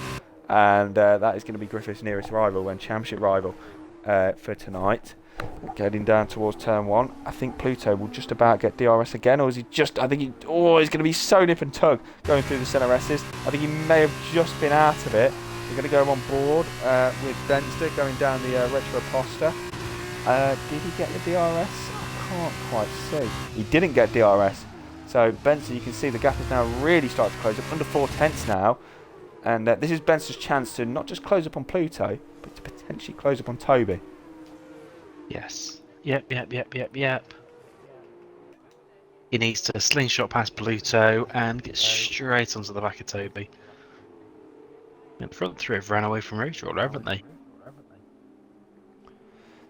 And that is going to be Griffiths' nearest rival and championship rival for tonight. Getting down towards turn 1. I think Pluto will just about get DRS again, or is he just... I think he's going to be so nip and tug going through the centre S's. I think he may have just been out of it. We're going to go on board with Benster going down the Retro Poster. Did he get the DRS? I can't quite see. He didn't get DRS. So Benster, you can see the gap is now really starting to close up. Under 4 tenths now. And this is Benster's chance to not just close up on Pluto, but to potentially close up on Toby. Yes. Yep. He needs to slingshot past Pluto and get straight onto the back of Toby. And the front 3 have ran away from Race Roller, haven't they?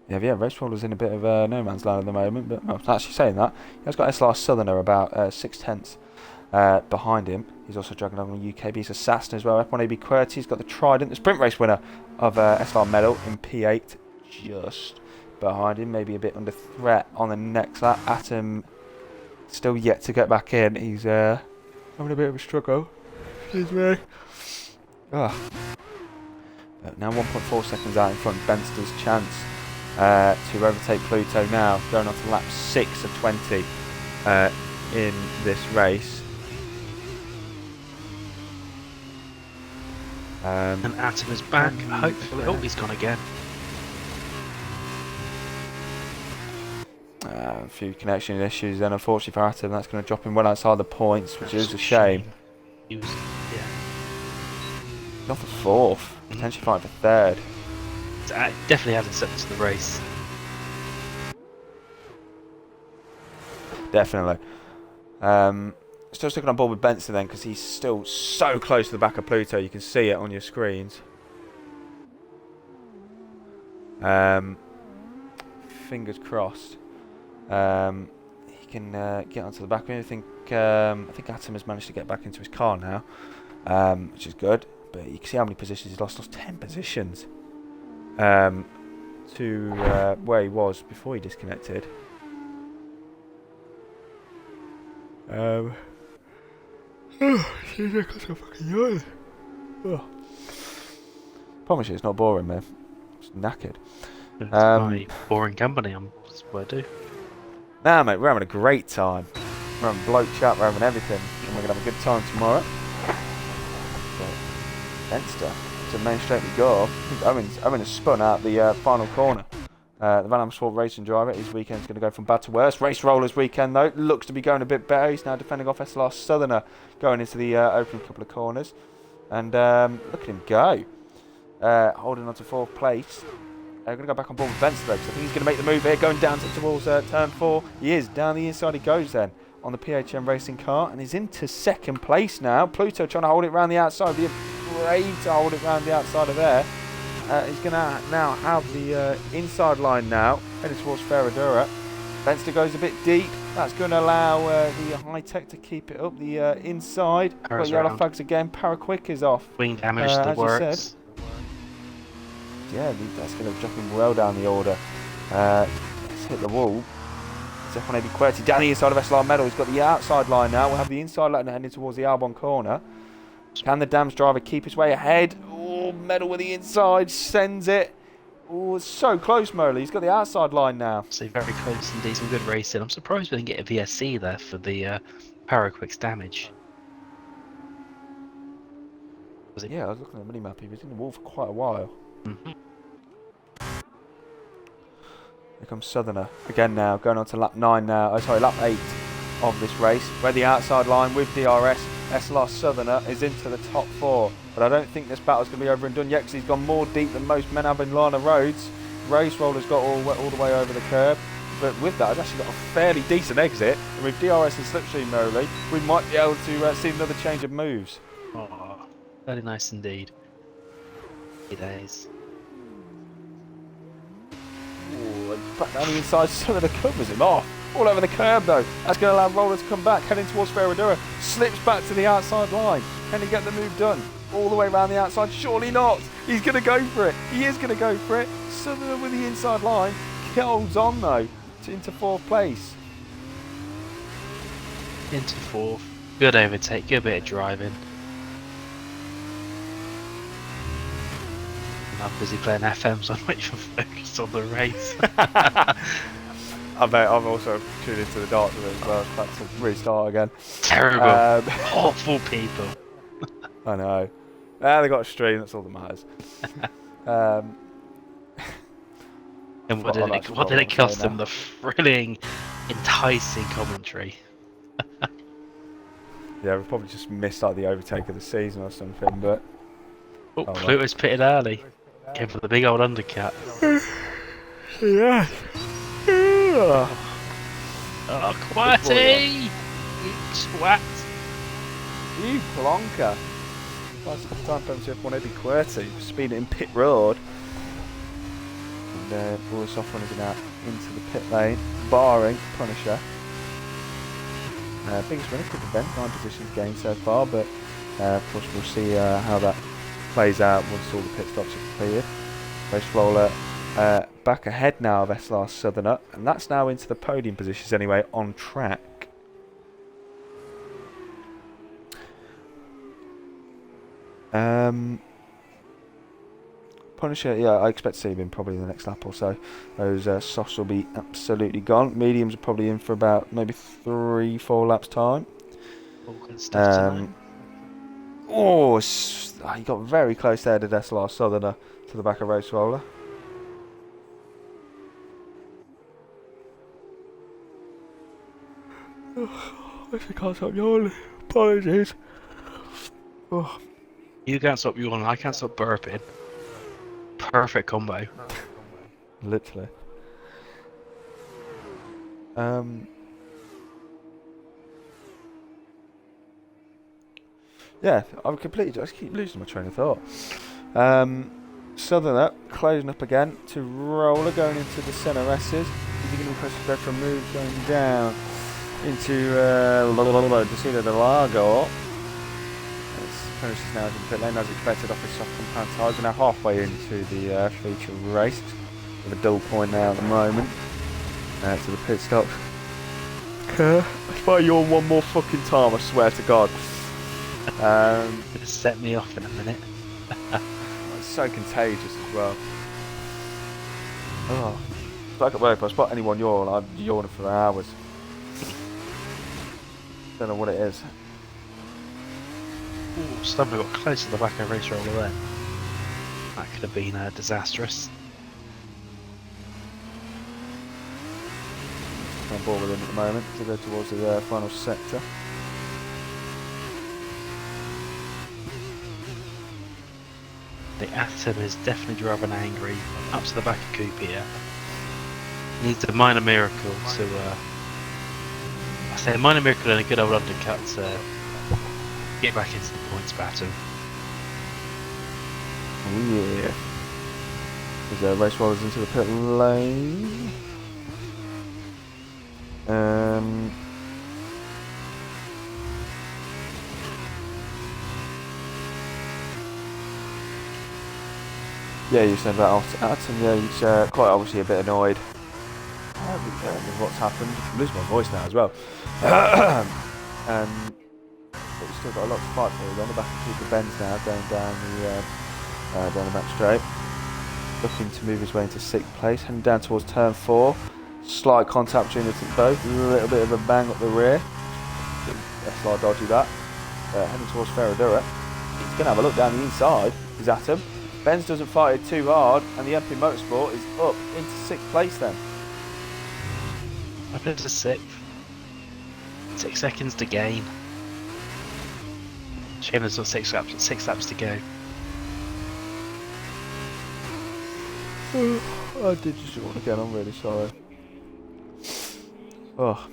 Yeah, Race Roller's in a bit of no man's land at the moment, but actually saying that, he has got SLR Southerner about 6 tenths behind him. He's also dragging along the UKB's Assassin as well. F1 AB QWERTY, he's got the Trident, the sprint race winner of SLR Medal in P8, just behind him, maybe a bit under threat on the next lap. Atom still yet to get back in. He's having a bit of a struggle. Excuse me. But now 1.4 seconds out in front, Benster's chance to overtake Pluto now, going on to lap 6 of 20 in this race. And Atom is back, hopefully. Oh, he's gone again. A few connection issues then, unfortunately for Atom. That's going to drop him well outside the points, which is That's a shame. He was, yeah. Not for fourth, potentially fighting for third. Definitely had acceptance to the race. Definitely. Still sticking on board with Benson then, because he's still so close to the back of Pluto. You can see it on your screens. Fingers crossed. He can get onto the back. I think Atom has managed to get back into his car now, which is good. But you can see how many positions he's lost. Lost 10 positions to where he was before he disconnected. Promise you, it's not boring, man. It's knackered. It's my boring company, that's what I do. Nah, mate, we're having a great time. We're having bloke chat, we're having everything, and we're going to have a good time tomorrow. But Leinster, to main straight we go. I think Owen has spun out the final corner. The Van Amersfoort racing driver, his weekend's going to go from bad to worse. Race Rollers weekend, though, looks to be going a bit better. He's now defending off SLR Southerner going into the opening couple of corners. And look at him go. Holding on to fourth place. Going to go back on board with Venster, though, because I think he's going to make the move here, going down towards turn 4. He is. Down the inside he goes then on the PHM racing car, and he's into second place now. Pluto trying to hold it around the outside. Be brave to hold it around the outside of there. He's going to now have the inside line now, heading towards Ferradura. Venster goes a bit deep. That's going to allow the high tech to keep it up the inside. Got yellow flags again. Paraquick is off. Wing damage to the works. Yeah, that's going to drop him well down the order. Let's hit the wall. Stefano Biquetti down the inside of SLR Medal. He's got the outside line now. We'll have the inside line heading towards the Albon corner. Can the Dams driver keep his way ahead? Oh, Medal with the inside. Sends it. Oh, it's so close, Moley. He's got the outside line now. So very close indeed. Some good racing. I'm surprised we didn't get a VSC there for the Paraquick's damage. Yeah, I was looking at the mini-map. He was in the wall for quite a while. Here comes Southerner again now, going on to lap 9 now. Oh, sorry, lap 8 of this race, where the outside line with DRS, SLR Southerner is into the top 4. But I don't think this battle's going to be over and done yet, because he's gone more deep than most men have in Lana Roads. Race Roller's got all the way over the curb. But with that, I've actually got a fairly decent exit. And with DRS and Slipstream Merrily, we might be able to see another change of moves. Oh, very nice indeed. It is. Back down the inside, Southerner covers him off. All over the curb though. That's going to allow Roller to come back, heading towards Ferradura. Slips back to the outside line. Can he get the move done? All the way around the outside? Surely not. He's going to go for it. He is going to go for it. Southerner with the inside line. Holds on though into fourth place. Into fourth. Good overtake. Good bit of driving. I'm busy playing FMs on which I'm focused on the race. I've also tuned into the dark of it as well. It's about to restart again. Terrible. Awful people. I know. They got a stream, that's all that matters. And what did it cost them? The thrilling, enticing commentary. Yeah, we probably just missed like the overtake of the season or something, but... Oh, Pluto's pitted early. Came for the big old undercut. Yeah. Oh, Quatty! You twat! You plonker! Last time for F1 Eddie QWERTY, speeding in pit road. And all the soft runners are now into the pit lane, barring Punisher. Biggest winner could event, 9 positions gained so far, but of course we'll see how that plays out once all the pit stops are completed. Race Roller back ahead now of SLR Southerner, and that's now into the podium positions anyway on track. Punisher, yeah, I expect to see him in probably the next lap or so. Those softs will be absolutely gone. Mediums are probably in for about maybe 3-4 laps time. All good stuff tonight. Oh, he got very close there to SLR Southerner to the back of Race Roller. I can't stop yawning. Apologies. Oh, You can't stop yawning, I can't stop burping. Perfect combo. literally. Yeah, I'm completely. I just keep losing my train of thought. Southern up, closing up again to Roller going into the centre S's. Is he going to request a better move going down into Decina de Largo? Finishes now in the pit lane as expected off his soft compound tyres. We're now halfway into the feature race with a dull point now at the moment. To the pit stop. If I yawn one more fucking time, I swear to God. It'll set me off in a minute. It's so contagious as well. Oh, back at work, if I spot anyone yawn, I'd yawn for hours. Don't know what it is. Ooh, Stumble got close to the back of race roller there. That could have been disastrous. On board with him at the moment to go towards the final sector. The Atom is definitely driving angry. Up to the back of Coop here. Needs a minor miracle to I say a minor miracle and a good old undercut to get back into the points battle. Oh yeah. As race rollers into the pit lane. Yeah, you said about Atom. Yeah, he's quite obviously a bit annoyed with what's happened. I'm losing my voice now as well. But we've still got a lot to fight for. We're on the back of Cooper Benz now, going down the back straight. Looking to move his way into 6th place, heading down towards turn 4. Slight contact between the both, a little bit of a bang up the rear. SLR dodgy that. Heading towards Ferradura. He's going to have a look down the inside. Is Atom. Benz doesn't fight it too hard, and the MP Motorsport is up into 6th place then. Up into 6th. 6 seconds to gain. Shame there's not 6 laps to go. I did just yawn again, I'm really sorry. Oh.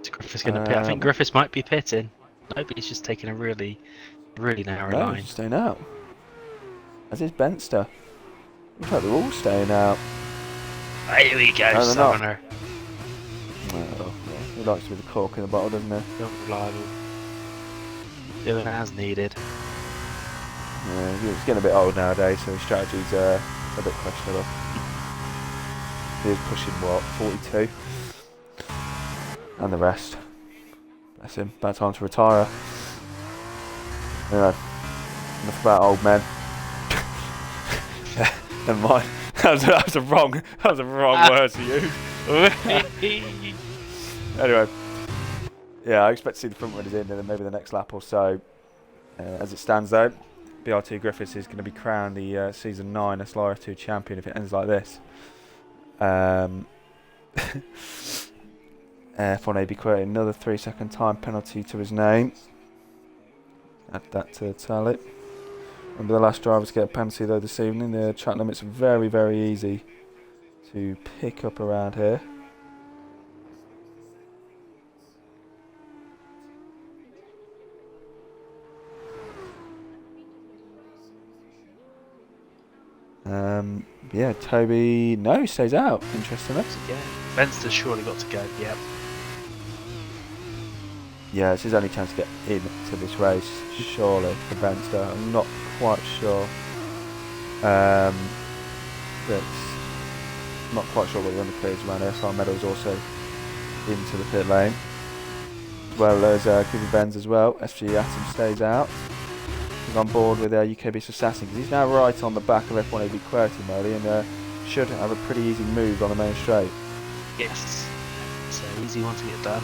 Is Griffiths going to pit? I think Griffiths might be pitting. Nope, he's just taking a really narrow line. He's staying out. As is Benster. Looks like they're all staying out. Here we go, Southerner. Well, yeah, he likes to be the cork in the bottle, doesn't he? Not reliable. Doing as needed. Yeah, he's getting a bit old nowadays, so his strategy's a bit questionable. He is pushing, what, 42? And the rest. Bless him. About time to retire. Anyway, enough about old men. Never mind. That was a wrong word to use. Anyway, yeah, I expect to see the front runners in, and then maybe the next lap or so. As it stands, though, BR2 Griffiths is going to be crowned the Season 9 SLR 2 champion if it ends like this. F1AB quoting another 3-second time penalty to his name. Add that to the tally. Remember the last driver to get a penalty though this evening. The track limits are very, very easy to pick up around here. Yeah, Toby, no, he stays out. Interesting. Benster's surely got to go, yep. Yeah, it's his only chance to get into this race, surely, for Benster. I'm not quite sure. But not quite sure what the underclears around here. SR Meadows also into the pit lane. As well as Cooper Benz as well. SG Atom stays out. He's on board with UKB Assassin because he's now right on the back of F1AB QWERTY Molly and should have a pretty easy move on the main straight. Yes, it's an easy one to get done.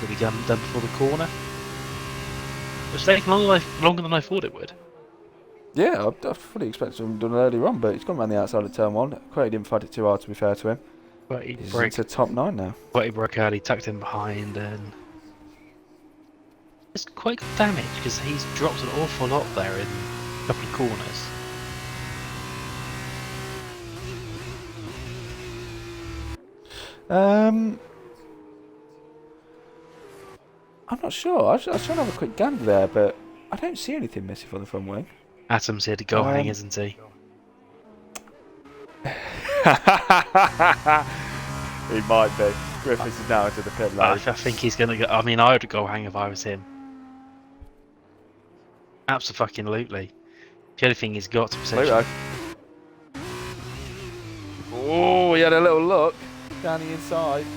Will be done before the corner. It's taking longer than I thought it would. Yeah, I fully expected him to do it earlier on, but he's gone around the outside of turn one. Quite didn't fight it too hard, to be fair to him. But he He's broke, into top 9 now. but he broke out. He tucked in behind, and it's quite good damage because he's dropped an awful lot there in a couple of corners. I'm not sure. I was trying to have a quick gander there, but I don't see anything missing from the front wing. Atom's here to go hang, isn't he? He might be. Griffiths is now into the pit lane. I think he's gonna go. I mean, I would go hang if I was him. Absolutely. The only thing he's got to potentially. Oh, he had a little look down the inside.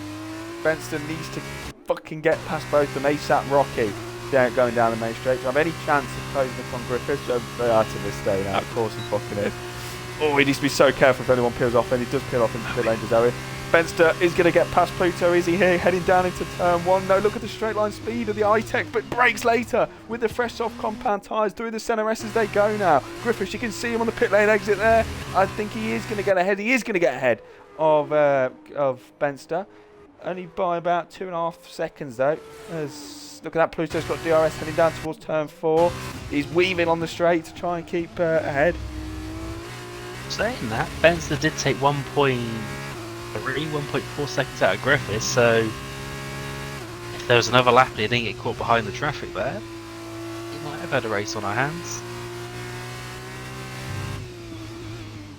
Benston needs to fucking get past both of them ASAP Rocky. Going down the main straight. Do I have any chance of closing up on Griffiths? They are to this day now. Of course he fucking is. Oh, he needs to be so careful if anyone peels off, and he does peel off into pit lane to Zoe. Benster is going to get past Pluto, is he here? Heading down into turn one. No, look at the straight line speed of the I-Tech, but brakes later with the fresh soft compound tyres through the centre S as they go now. Griffiths, you can see him on the pit lane exit there. I think he is going to get ahead. He is going to get ahead of Benster. Only by about 2.5 seconds though. Look at that, Pluto's got DRS heading down towards turn 4. He's weaving on the straight to try and keep ahead. Saying that, Benster did take 1.4 seconds out of Griffiths, so if there was another lap and he didn't get caught behind the traffic there, he might have had a race on our hands.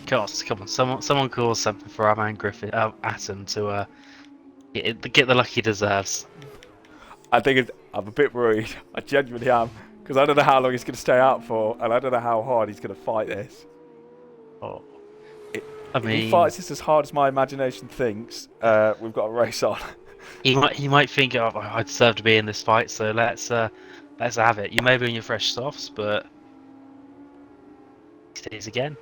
Gosh, come on, someone calls something for our man Griffith, Atom to get the luck he deserves. I'm a bit worried. I genuinely am, because I don't know how long he's going to stay out for, and I don't know how hard he's going to fight this. Oh, If he fights this as hard as my imagination thinks, we've got a race on. He might think, oh, I deserve to be in this fight, so let's have it. You may be on your fresh softs, but he stays again.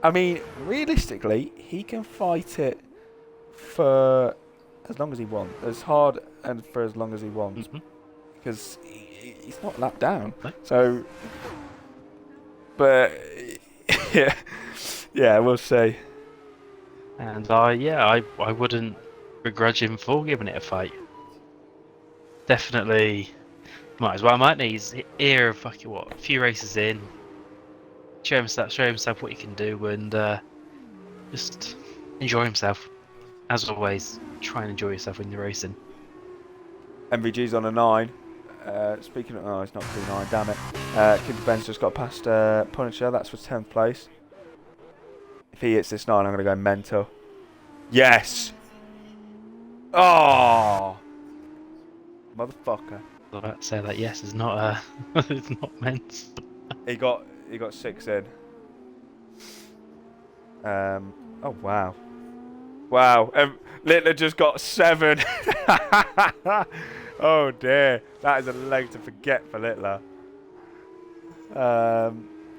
I mean, realistically, he can fight it for as long as he wants, as hard and for as long as he wants, because he's not lapped down. No? So, but yeah, we'll see. And I wouldn't begrudge him for giving it a fight. Definitely might as well, mightn't he? He's here, fucking what, a few races in. Show himself what he can do, and just enjoy himself. As always, try and enjoy yourself when you're racing. MVG's on a 9. Speaking of, oh, it's not P9, damn it. Kid Ben's just got past Punisher, that's for 10th place. If he hits this 9, I'm going to go mental. Yes! Oh! Motherfucker. I was about to say that yes is not it's not meant. He got 6 in. Oh wow. Wow. Littler just got 7. Oh dear. That is a leg to forget for Littler.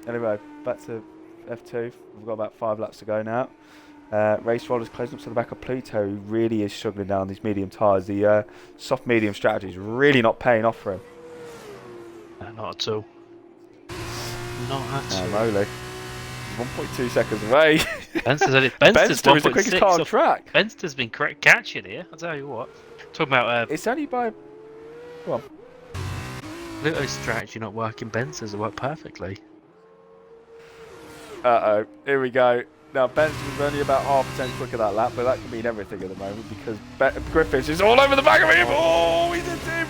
Anyway, back to F2. We've got about 5 laps to go now. Race Roller's closing up to the back of Pluto, who really is struggling down these medium tyres. The soft medium strategy is really not paying off for him. Not at all. Not at all. Moly. 1.2 seconds away. Benster's is the quickest car on track. Benster's been correct catching here, I'll tell you what. Talking about it's only by... Go on. Pluto's strategy not working, Benster's worked perfectly. Uh-oh. Here we go. Now, Benson's only about 0.5% quicker that lap, but that can mean everything at the moment because Griffiths is all over the back of him. Oh, he's hit him.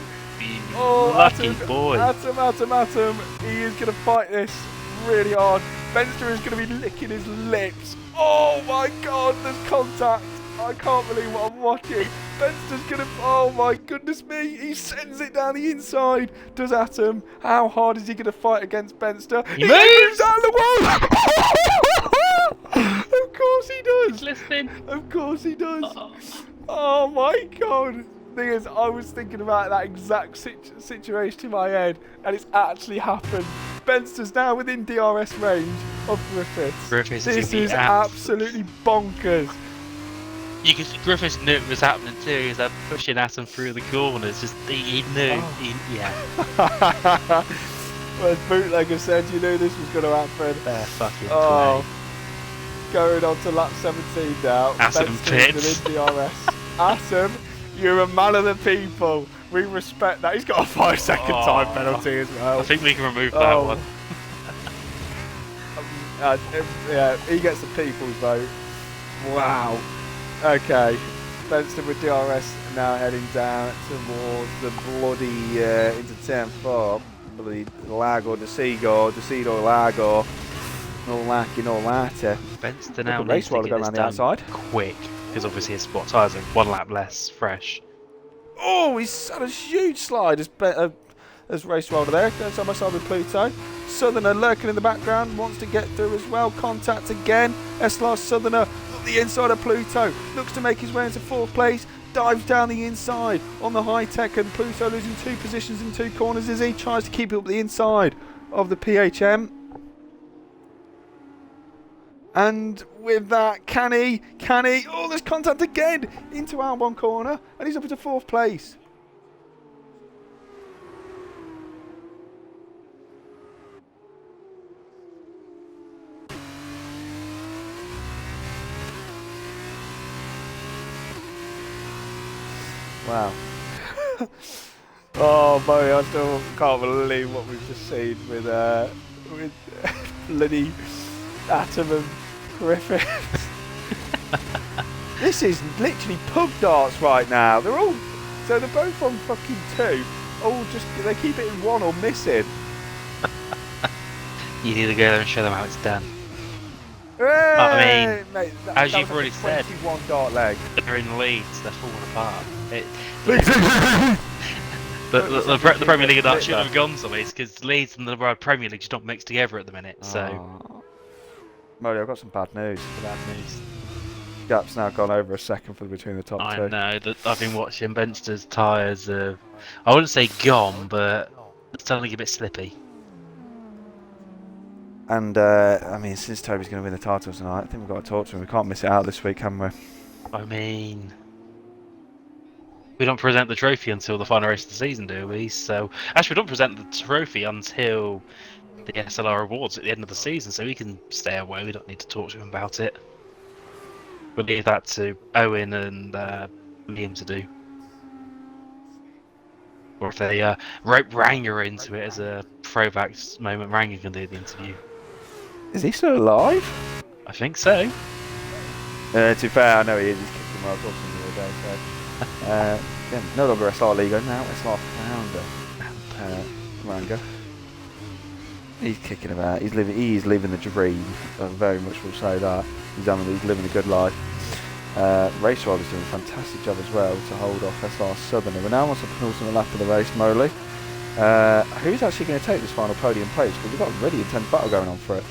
Oh, lucky boy. Atom. He is going to fight this really hard. Benster is going to be licking his lips. Oh, my God, there's contact. I can't believe what I'm watching. Benster's going to... Oh, my goodness me. He sends it down the inside. Does Atom. How hard is he going to fight against Benster? He moves out of the wall. Of course he does. He's listening. Of course he does. Oh my God. Thing is, I was thinking about that exact situation in my head, and it's actually happened. Benster's now within DRS range of Griffiths. This is absolutely bonkers. You can see Griffiths knew it was happening too. He was pushing Atom through the corners. Just he knew. Oh. Yeah. Well, as Bootlegger said, you knew this was going to happen. Fair fucking Oh, play. going on to lap 17 now. Atom Benson's Pits. within DRS. Atom, you're a man of the people. We respect that. He's got a 5-second time penalty as well. I think we can remove that one. Yeah, he gets the people's vote. Wow. Okay. Benson with DRS now heading down towards the bloody into turn 4. Bloody Lago de Seagull, Lago. No lacking, no latter. Benson now needs race to while get going this around the done outside. quick, because obviously his spot tyres are 1 lap less fresh. Oh, he's had a huge slide as race roller there. Going side by side with Pluto. Southerner lurking in the background, wants to get through as well. Contact again. SLR Southerner up the inside of Pluto. Looks to make his way into 4th place. Dives down the inside on the high tech, and Pluto losing 2 positions in 2 corners as he tries to keep it up the inside of the PHM. And with that, can he? Oh, there's contact again into Albon corner, and he's up into 4th place. Wow. Oh, boy, I still can't believe what we've just seen with bloody Atom and Griffith. This is literally pub darts right now. They're both on fucking 2. They keep it in 1 or missing. You need to go there and show them how it's done. Hey, I mean, mate, as that you've was already like a said, 21 dart leg. they're in Leeds, they're falling apart. The Premier League should have gone somewhere, because Leeds and the Premier League just not mixed together at the minute. So, Modi, I've got some bad news. bad news. Gap's now gone over a second for between the top 2. I know that I've been watching Benster's tyres. I wouldn't say gone, but it's starting to get a bit slippy. And, I mean, since Toby's going to win the title tonight, I think we've got to talk to him. We can't miss it out this week, can we? I mean, we don't present the trophy until the final race of the season, do we? So, actually, we don't present the trophy until the SLR Awards at the end of the season, so we can stay away. We don't need to talk to him about it. We'll leave that to Owen and Liam to do. Or if they rope Ranger into it as a throwback moment, Ranger can do the interview. Is he still alive? I think so. To be fair, I know he is. He's kicking while I was watching the other day. So, yeah, no longer SLR Liga, now SLR Founder. Ranger. He's kicking about. He's living the dream. I very much will say that. He's living a good life. Race Rider's doing a fantastic job as well to hold off SLR Southerner. We're now on the penultimate lap of the race, Moley. Who's actually going to take this final podium place? Because we've got a really intense battle going on for it.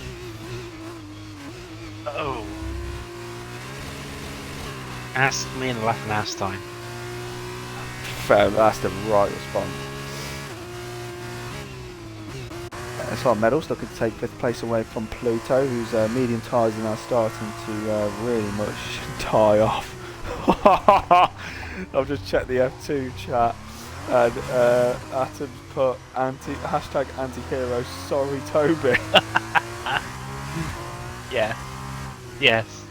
Oh. Ask me in a lap and a half time. Fair, that's the right response. SLR Medals looking to take 5th place away from Pluto, whose medium tyres are now starting to really much die off. I've just checked the F2 chat, and Atom's put hashtag anti-hero, sorry Toby. Yeah. Yes.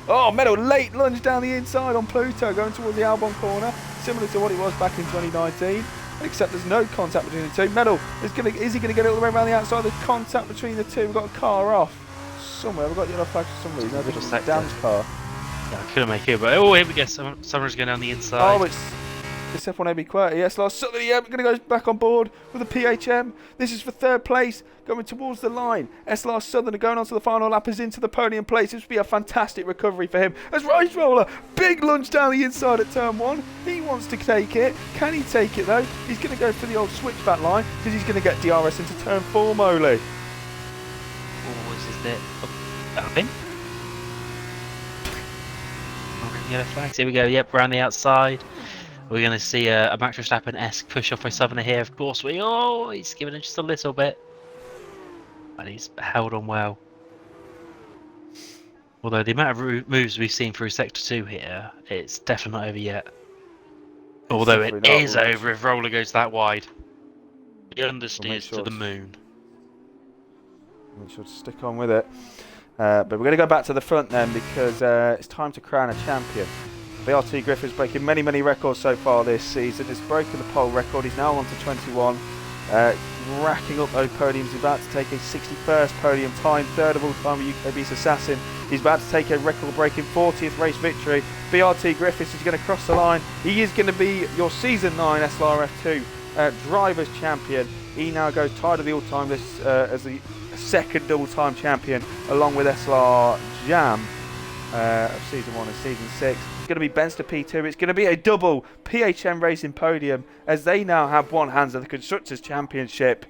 Oh, Medal late lunge down the inside on Pluto, going towards the Albon corner, similar to what it was back in 2019. Except there's no contact between the 2. Medal is he going to get it all the way around the outside? There's contact between the 2. We've got a car off somewhere. We've got yellow flags for some reason. Middle sector. Dan's car. Yeah, I couldn't make it, but oh, here we go. Someone's going down the inside. Oh, it's F1 AB QWERTY. Yes, last Saturday, yeah, we're going to go back on board with the PHM. This is for 3rd place, going towards the line. SLR Southerner going on to the final lap is into the podium place. This would be a fantastic recovery for him. As Race Roller, big lunge down the inside at turn 1. He wants to take it. Can he take it though? He's going to go for the old switchback line because he's going to get DRS into turn 4, Moley. Oh, this is it. Nothing. Yellow flags. Here we go. Yep, around the outside. We're going to see a Max Verstappen-esque push off by Southerner here. Of course, he's given it just a little bit. And he's held on well. Although the amount of moves we've seen through Sector 2 here, it's definitely not over yet. Although it is over if Roller goes that wide. He We'll make understeers to sure the moon. to stick on with it. But we're going to go back to the front then because it's time to crown a champion. BRT Griffith's breaking many, many records so far this season. He's broken the pole record. He's now on to 21. Racking up those podiums. He's about to take a 61st podium time, third of all time with UKB's Assassin. He's about to take a record-breaking 40th race victory. BRT Griffiths is going to cross the line. He is going to be your Season 9 SLR F2 Drivers' Champion. He now goes tied of the all-time list as the second double-time champion, along with SLR Jam of Season 1 and Season 6. It's going to be Benster P2. It's going to be a double PHM Racing podium as they now have one hands of the Constructors' Championship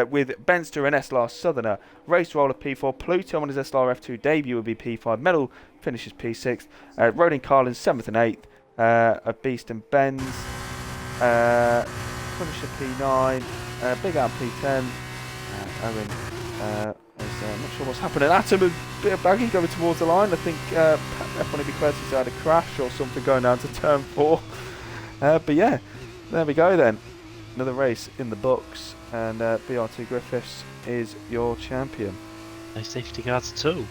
with Benster and SLR Southerner. Race Roller P4. Pluto on his SLR F2 debut will be P5. Medal finishes P6. Rodin Carlin 7th and 8th. A Beast and Benz. Punisher P9. Big Al P10. Owen. I'm not sure what's happening. Atom a bit of baggy going towards the line. I think F1 Equality's had a crash or something going down to turn 4. But yeah, there we go then. Another race in the books, and BRT Griffiths is your champion. No safety guards at all.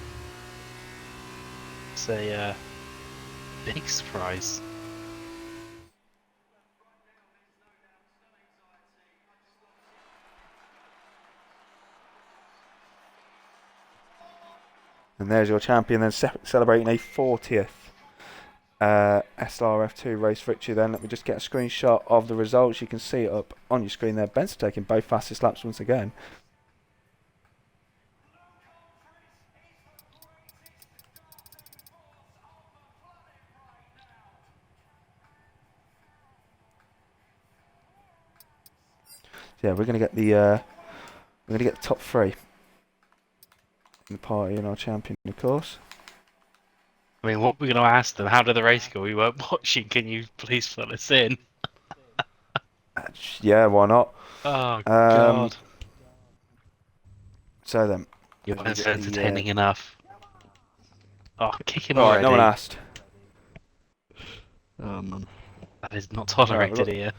It's a big surprise. And there's your champion then celebrating a 40th SLR F2 race victory then. Let me just get a screenshot of the results. You can see it up on your screen there. Ben's taking both fastest laps once again. So yeah, we're gonna get the top 3 in the party and our champion, of course. I mean, what we're going to ask them? How did the race go? We weren't watching. Can you please fill us in? Yeah, why not? Oh God! So then, You weren't entertaining enough. Oh, kick him all right, already! no one asked. Man. That is not Right, tolerated here.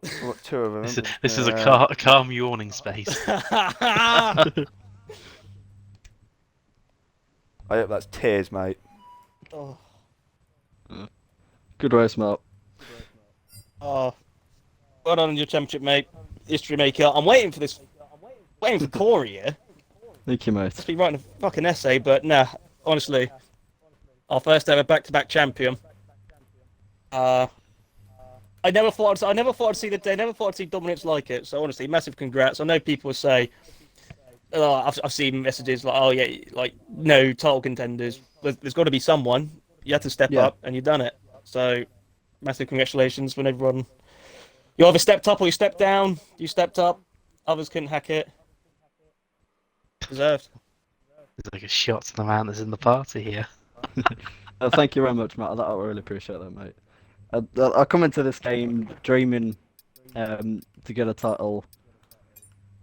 We've got 2 of them. This is a calm yawning space. I hope that's tears, mate. Oh. Good race, Mark. Oh. Well done on your championship, mate. History maker. I'm waiting for this. Waiting for Corey here. Thank you, mate. Must be writing a fucking essay, but nah. Honestly, our first ever back-to-back champion. I never thought I'd see the day. Never thought I'd see dominance like it. So honestly, massive congrats. I know people will say, oh, I've seen messages like, oh yeah, like no title contenders. There's got to be someone. You had to step up, and you've done it. So massive congratulations when everyone. You either stepped up or you stepped down. You stepped up. Others couldn't hack it. Deserved. It's like a shot to the man that's in the party here. Thank you very much, Matt. I really appreciate that, mate. I come into this game dreaming to get a title.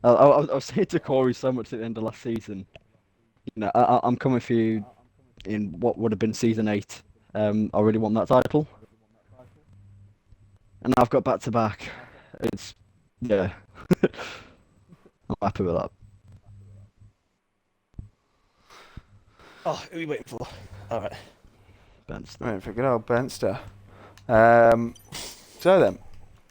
I was saying to Corey so much at the end of last season. You know, I'm coming for you in what would have been season 8. I really want that title, and I've got back to back. It's I'm happy with that. Oh, who are we waiting for? All right. Benster. Right, for good old Benster. So then,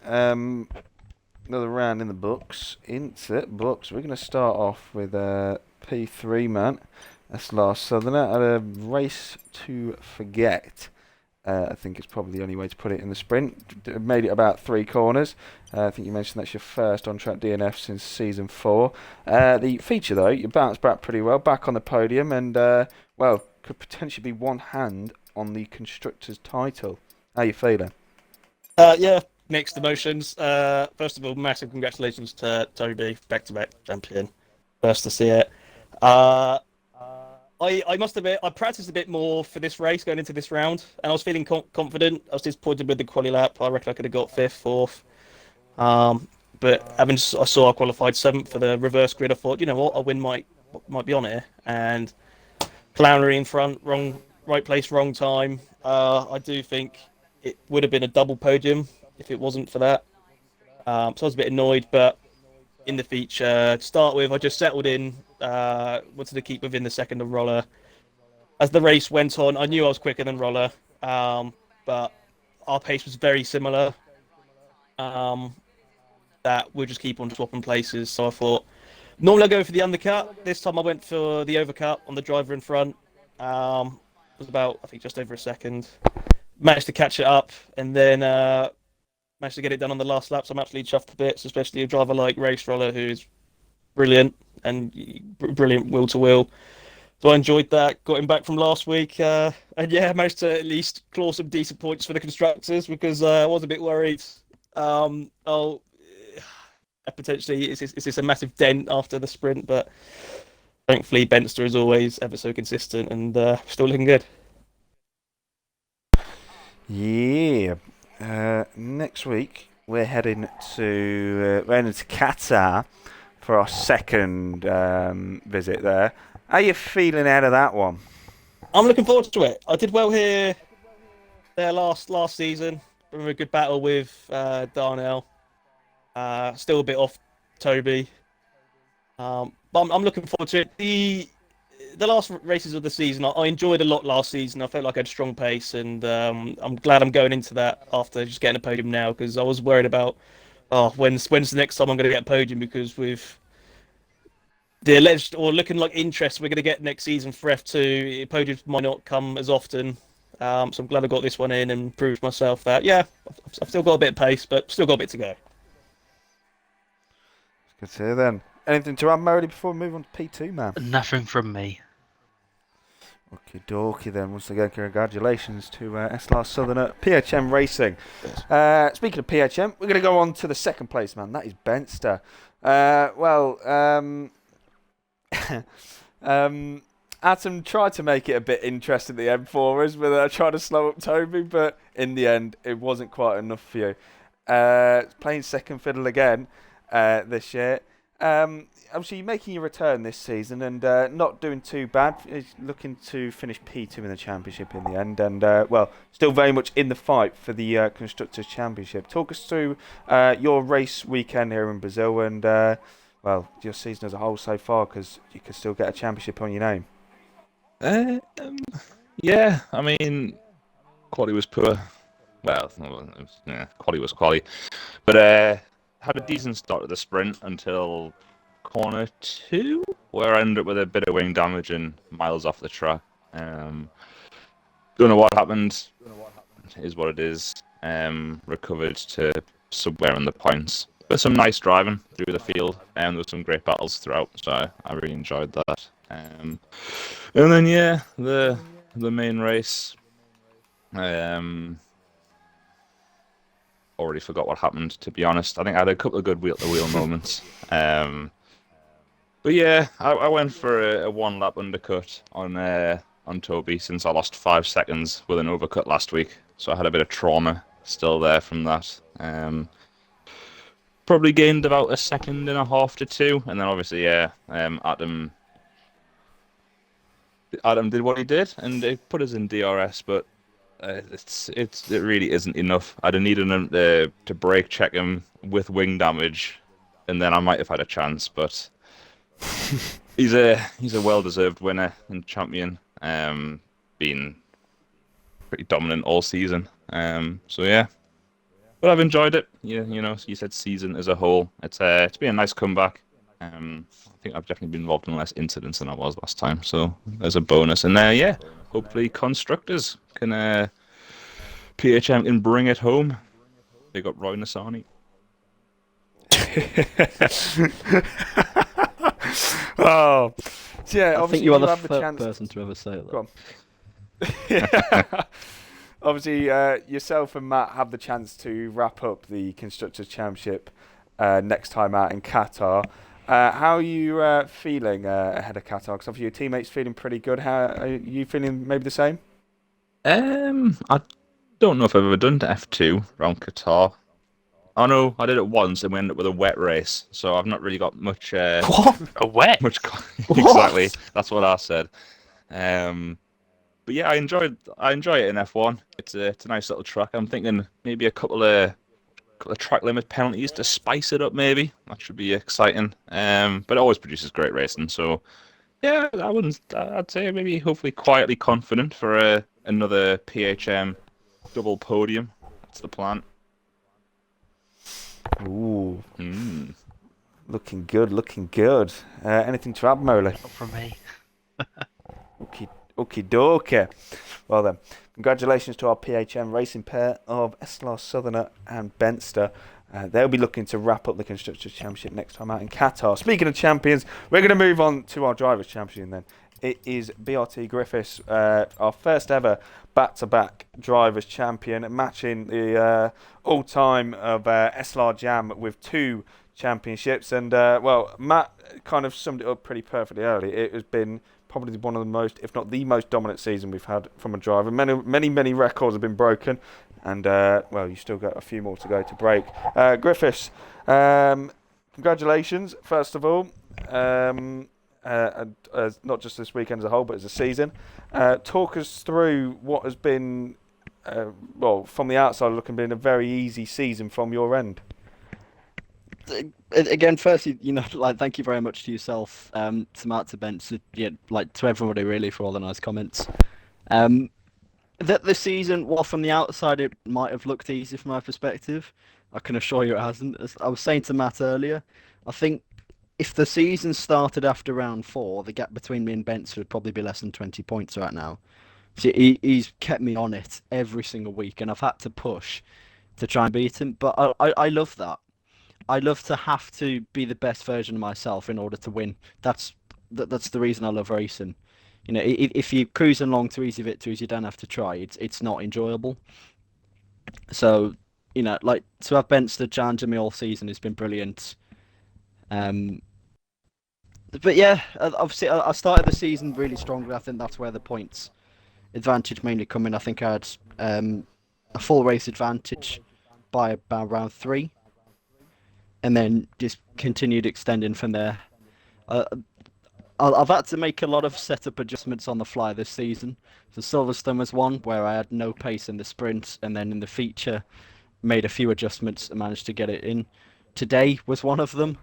another round in the books. Insert books. We're going to start off with P3 man. That's last Southerner at a race to forget. I think it's probably the only way to put it in the sprint. Made it about 3 corners. I think you mentioned that's your first on-track DNF since season 4. The feature though, you bounced back pretty well, back on the podium, and well, could potentially be one hand on the constructor's title. How you feeling? Yeah, mixed emotions. First of all, massive congratulations to Toby, back-to-back champion. First to see it. I must admit, I practiced a bit more for this race going into this round, and I was feeling confident. I was disappointed with the quali lap. I reckon I could have got 5th, 4th. But I saw I qualified 7th for the reverse grid. I thought, you know what, a win might be on here. And Clownery in front, right place, wrong time. I do think it would have been a double podium if it wasn't for that. So I was a bit annoyed, but in the feature. To start with, I just settled in, wanted to keep within the second of Roller. As the race went on, I knew I was quicker than Roller, but our pace was very similar. That we'll just keep on swapping places. So I thought, normally I go for the undercut. This time I went for the overcut on the driver in front. It was about, I think, just over a second. Managed to catch it up, and then managed to get it done on the last lap. So I'm absolutely chuffed to bits, especially a driver like Race Roller, who is brilliant and brilliant wheel to wheel. So I enjoyed that. Got him back from last week, and yeah, managed to at least claw some decent points for the constructors because I was a bit worried. I'll potentially is this a massive dent after the sprint, but thankfully Benster is always ever so consistent and still looking good. Yeah. Next week we're heading to Qatar for our second visit there. How are you feeling out of that one? I'm looking forward to it. I did well here there last season. Remember a good battle with Darnell. Still a bit off Toby. But I'm looking forward to it. The last races of the season, I enjoyed a lot last season. I felt like I had strong pace, and I'm glad I'm going into that after just getting a podium now, because I was worried about, when's the next time I'm going to get a podium, because with the alleged or looking like interest we're going to get next season for F2, podiums might not come as often. So I'm glad I got this one in and proved myself that, yeah, I've still got a bit of pace, but still got a bit to go. Good to hear then. Anything to add, Murray, before we move on to P2, man? Nothing from me. Okie dokie then. Once again, congratulations to SLR Southern at PHM Racing. Speaking of PHM, we're going to go on to the second place, man. That is Benster. Atom tried to make it a bit interesting at the end for us with trying to slow up Toby, but in the end, it wasn't quite enough for you. Playing second fiddle again this year. Obviously, you're making your return this season and not doing too bad. He's looking to finish P2 in the championship in the end, and still very much in the fight for the Constructors' Championship. Talk us through your race weekend here in Brazil and your season as a whole so far, because you can still get a championship on your name. Yeah, I mean, quality was poor. Well, quality was quality, but had a decent start at the sprint until corner 2, where I ended up with a bit of wing damage and miles off the track. Don't know what happened. It is what it is. Recovered to somewhere in the points. But some nice driving through the field, and there were some great battles throughout, so I really enjoyed that. And then the main race. Already forgot what happened, to be honest. I think I had a couple of good wheel-to-wheel moments. But yeah, I went for a one-lap undercut on Toby, since I lost 5 seconds with an overcut last week. So I had a bit of trauma still there from that. Probably gained about 1.5 seconds to 2, and then obviously Adam did what he did, and it put us in DRS, but it really isn't enough. I'd have needed him to brake check him with wing damage, and then I might have had a chance. But he's a well-deserved winner and champion, been pretty dominant all season. So yeah, but I've enjoyed it. You said season as a whole. It's been a nice comeback. I think I've definitely been involved in less incidents than I was last time, so there's a bonus. And hopefully constructors can PHM can bring it home. They got Roy Nassani. Oh, so yeah. I Obviously, think you are the have the first chance. person to ever say that. Go on. Yeah. Obviously, yourself and Matt have the chance to wrap up the Constructors' Championship next time out in Qatar. How are you feeling ahead of Qatar? Because obviously your teammates feeling pretty good. How are you feeling? Maybe the same. I don't know if I've ever done F2 around Qatar. Oh no, I did it once and we ended up with a wet race, so I've not really got much. What? A wet? Exactly. That's what I said. But yeah, I enjoy it in F1. It's a nice little track. I'm thinking maybe a couple of couple of track limit penalties to spice it up, maybe. That should be exciting. But it always produces great racing. So yeah, I wouldn't. I'd say maybe hopefully quietly confident for another PHM double podium. That's the plan. Ooh, Mm. looking good, looking good. Anything to add, Moley? Not from me. Okie dokie. Well then, congratulations to our PHM racing pair of SLR Southerner and Benster. They'll be looking to wrap up the Constructors' Championship next time out in Qatar. Speaking of champions, we're going to move on to our Drivers' Championship then. It is BRT Griffiths, our first ever back-to-back Drivers' Champion, matching the all-time of SLR Jam with 2 championships. And, well, Matt kind of summed it up pretty perfectly early. It has been probably one of the most, if not the most dominant season we've had from a driver. Many records have been broken. And, well, you still got a few more to go to break. Griffiths, congratulations, first of all. Not just this weekend as a whole, but as a season. Talk us through what has been, well, from the outside looking, been a very easy season from your end. Again, firstly, like, thank you very much to yourself, to Matt, to Ben, like, to everybody really for all the nice comments. That this season, while from the outside it might have looked easy from my perspective, I can assure you it hasn't. As I was saying to Matt earlier, I think if the season started after round 4, the gap between me and Benson would probably be less than 20 points right now. So he's kept me on it every single week, and I've had to push to try and beat him. But I love that. I love to have to be the best version of myself in order to win. That's the reason I love racing. If you're cruising along to easy victories, you don't have to try. It's not enjoyable. So, like, to have Benster challenging me all season has been brilliant. But yeah, obviously I started the season really strongly. I think that's where the points advantage mainly come in. I think I had a full race advantage by about round 3, and then just continued extending from there. I've had to make a lot of setup adjustments on the fly this season. So Silverstone was one where I had no pace in the sprint, and then in the feature made a few adjustments and managed to get it in. Today was one of them.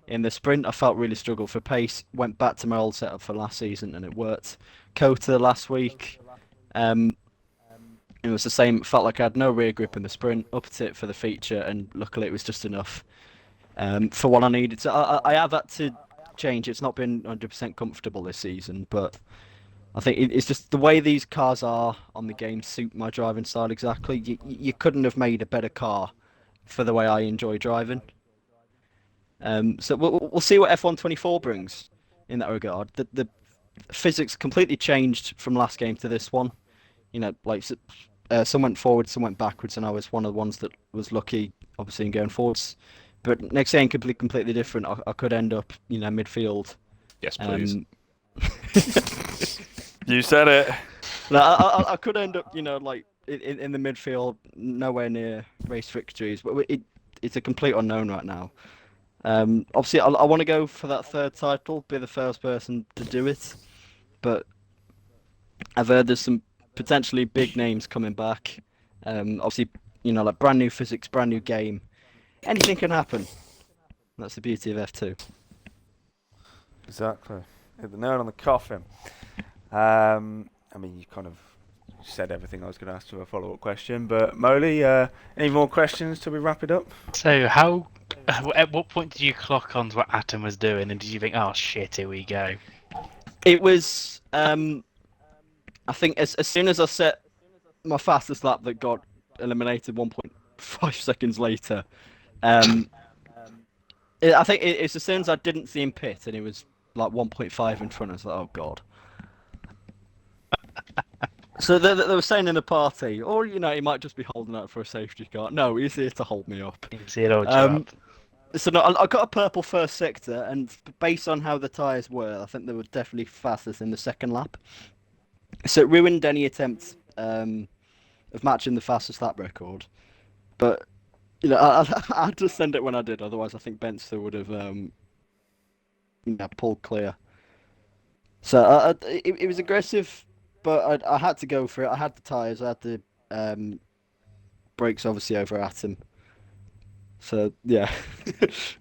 In the sprint, I felt really struggled for pace. Went back to my old setup for last season, and it worked. Kota last week, it was the same. Felt like I had no rear grip in the sprint. Upped it for the feature, and luckily it was just enough for what I needed. So I have had to change. It's not been 100% comfortable this season, but I think it's just the way these cars are on the game suit my driving style exactly. You couldn't have made a better car for the way I enjoy driving. So we'll see what F124 brings in that regard. The physics completely changed from last game to this one. Like some went forward, some went backwards, and I was one of the ones that was lucky, obviously, in going forwards. But next game could be completely different. I could end up, midfield. Yes, please. You said it. No, I could end up, like in the midfield, nowhere near race victories. But it's a complete unknown right now. Obviously, I want to go for that 3rd title, be the first person to do it. But I've heard there's some potentially big names coming back. Obviously, like brand new physics, brand new game. Anything can happen. That's the beauty of F2. Exactly. Hit the nail on the coffin. I mean, you kind of said everything I was going to ask to a follow-up question. But Moley, any more questions till we wrap it up? So at what point did you clock on to what Atom was doing, and did you think, oh shit, here we go? It was, I think as soon as I set my fastest lap that got eliminated 1.5 seconds later, I think it's as soon as I didn't see him pit and it was like 1.5 in front, I was like, oh god. So they were saying in the party, or he might just be holding out for a safety car. No, he's here to hold me up. You can see it all up. So no, I got a purple first sector, and based on how the tyres were, I think they were definitely fastest in the second lap. So it ruined any attempt of matching the fastest lap record. But I had to send it when I did, otherwise I think Benster would have pulled clear. So it was aggressive, but I had to go for it. I had the tyres, I had the brakes obviously over Atom. So yeah,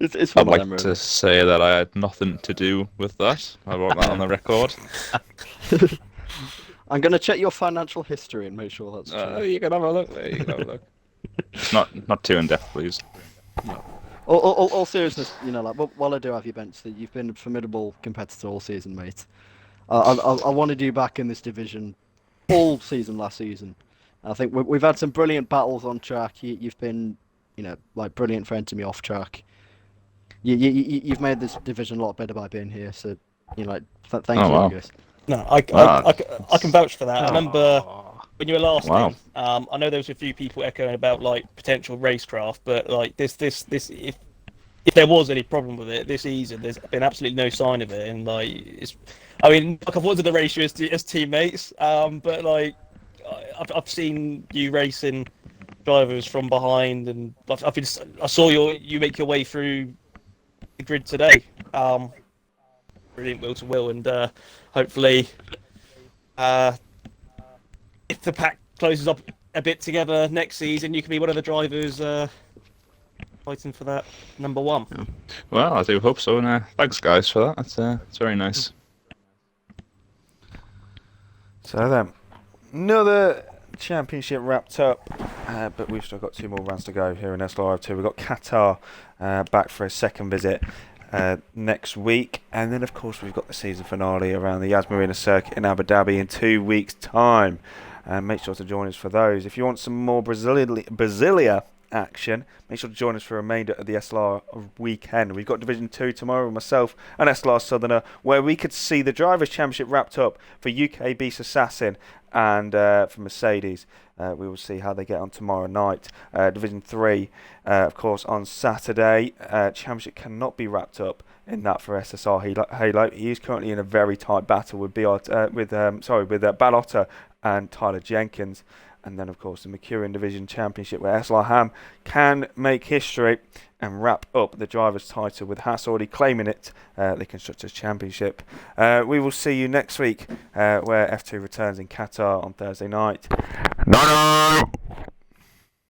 it's I'd one of like them to really. say that I had nothing to do with that. I want that on the record. I'm gonna check your financial history and make sure that's true. You can have a look there. You can have a look. Just not too in depth, please. No. All seriousness, like while I do have you benched, that you've been a formidable competitor all season, mate. I wanted you back in this division all season last season. I think we've had some brilliant battles on track. You've been, like brilliant friend to me off track. You've made this division a lot better by being here. So, thank Oh you, wow. guys. No, Wow. I can vouch for that. I remember Oh, when you were last Wow. in. I know there was a few people echoing about like potential racecraft, but like this, if there was any problem with it this season, there's been absolutely no sign of it. And like, I mean, like I've wanted to race you as teammates, but like, I've seen you racing drivers from behind, and I saw you make your way through the grid today. Brilliant will to will, and hopefully, if the pack closes up a bit together next season, you can be one of the drivers fighting for that number one. Well, I do hope so. And thanks, guys, for that. That's very nice. So then, another championship wrapped up, but we've still got 2 more rounds to go here in SLR 2. We've got Qatar back for a second visit next week, and then of course we've got the season finale around the Yas Marina circuit in Abu Dhabi in 2 weeks' time. Make sure to join us for those. If you want some more Brasilia action, make sure to join us for the remainder of the SLR weekend. We've got Division 2 tomorrow with myself and SLR Southerner, where we could see the Drivers' Championship wrapped up for UK Beast Assassin and for Mercedes. We will see how they get on tomorrow night. Division 3, of course, on Saturday. Championship cannot be wrapped up in that for SSR Halo. He is currently in a very tight battle with Ballotta and Tyler Jenkins. And then, of course, the Mercurian Division Championship, where SLR Ham can make history and wrap up the driver's title with Haas already claiming it, the Constructors' Championship. We will see you next week, where F2 returns in Qatar on Thursday night. No!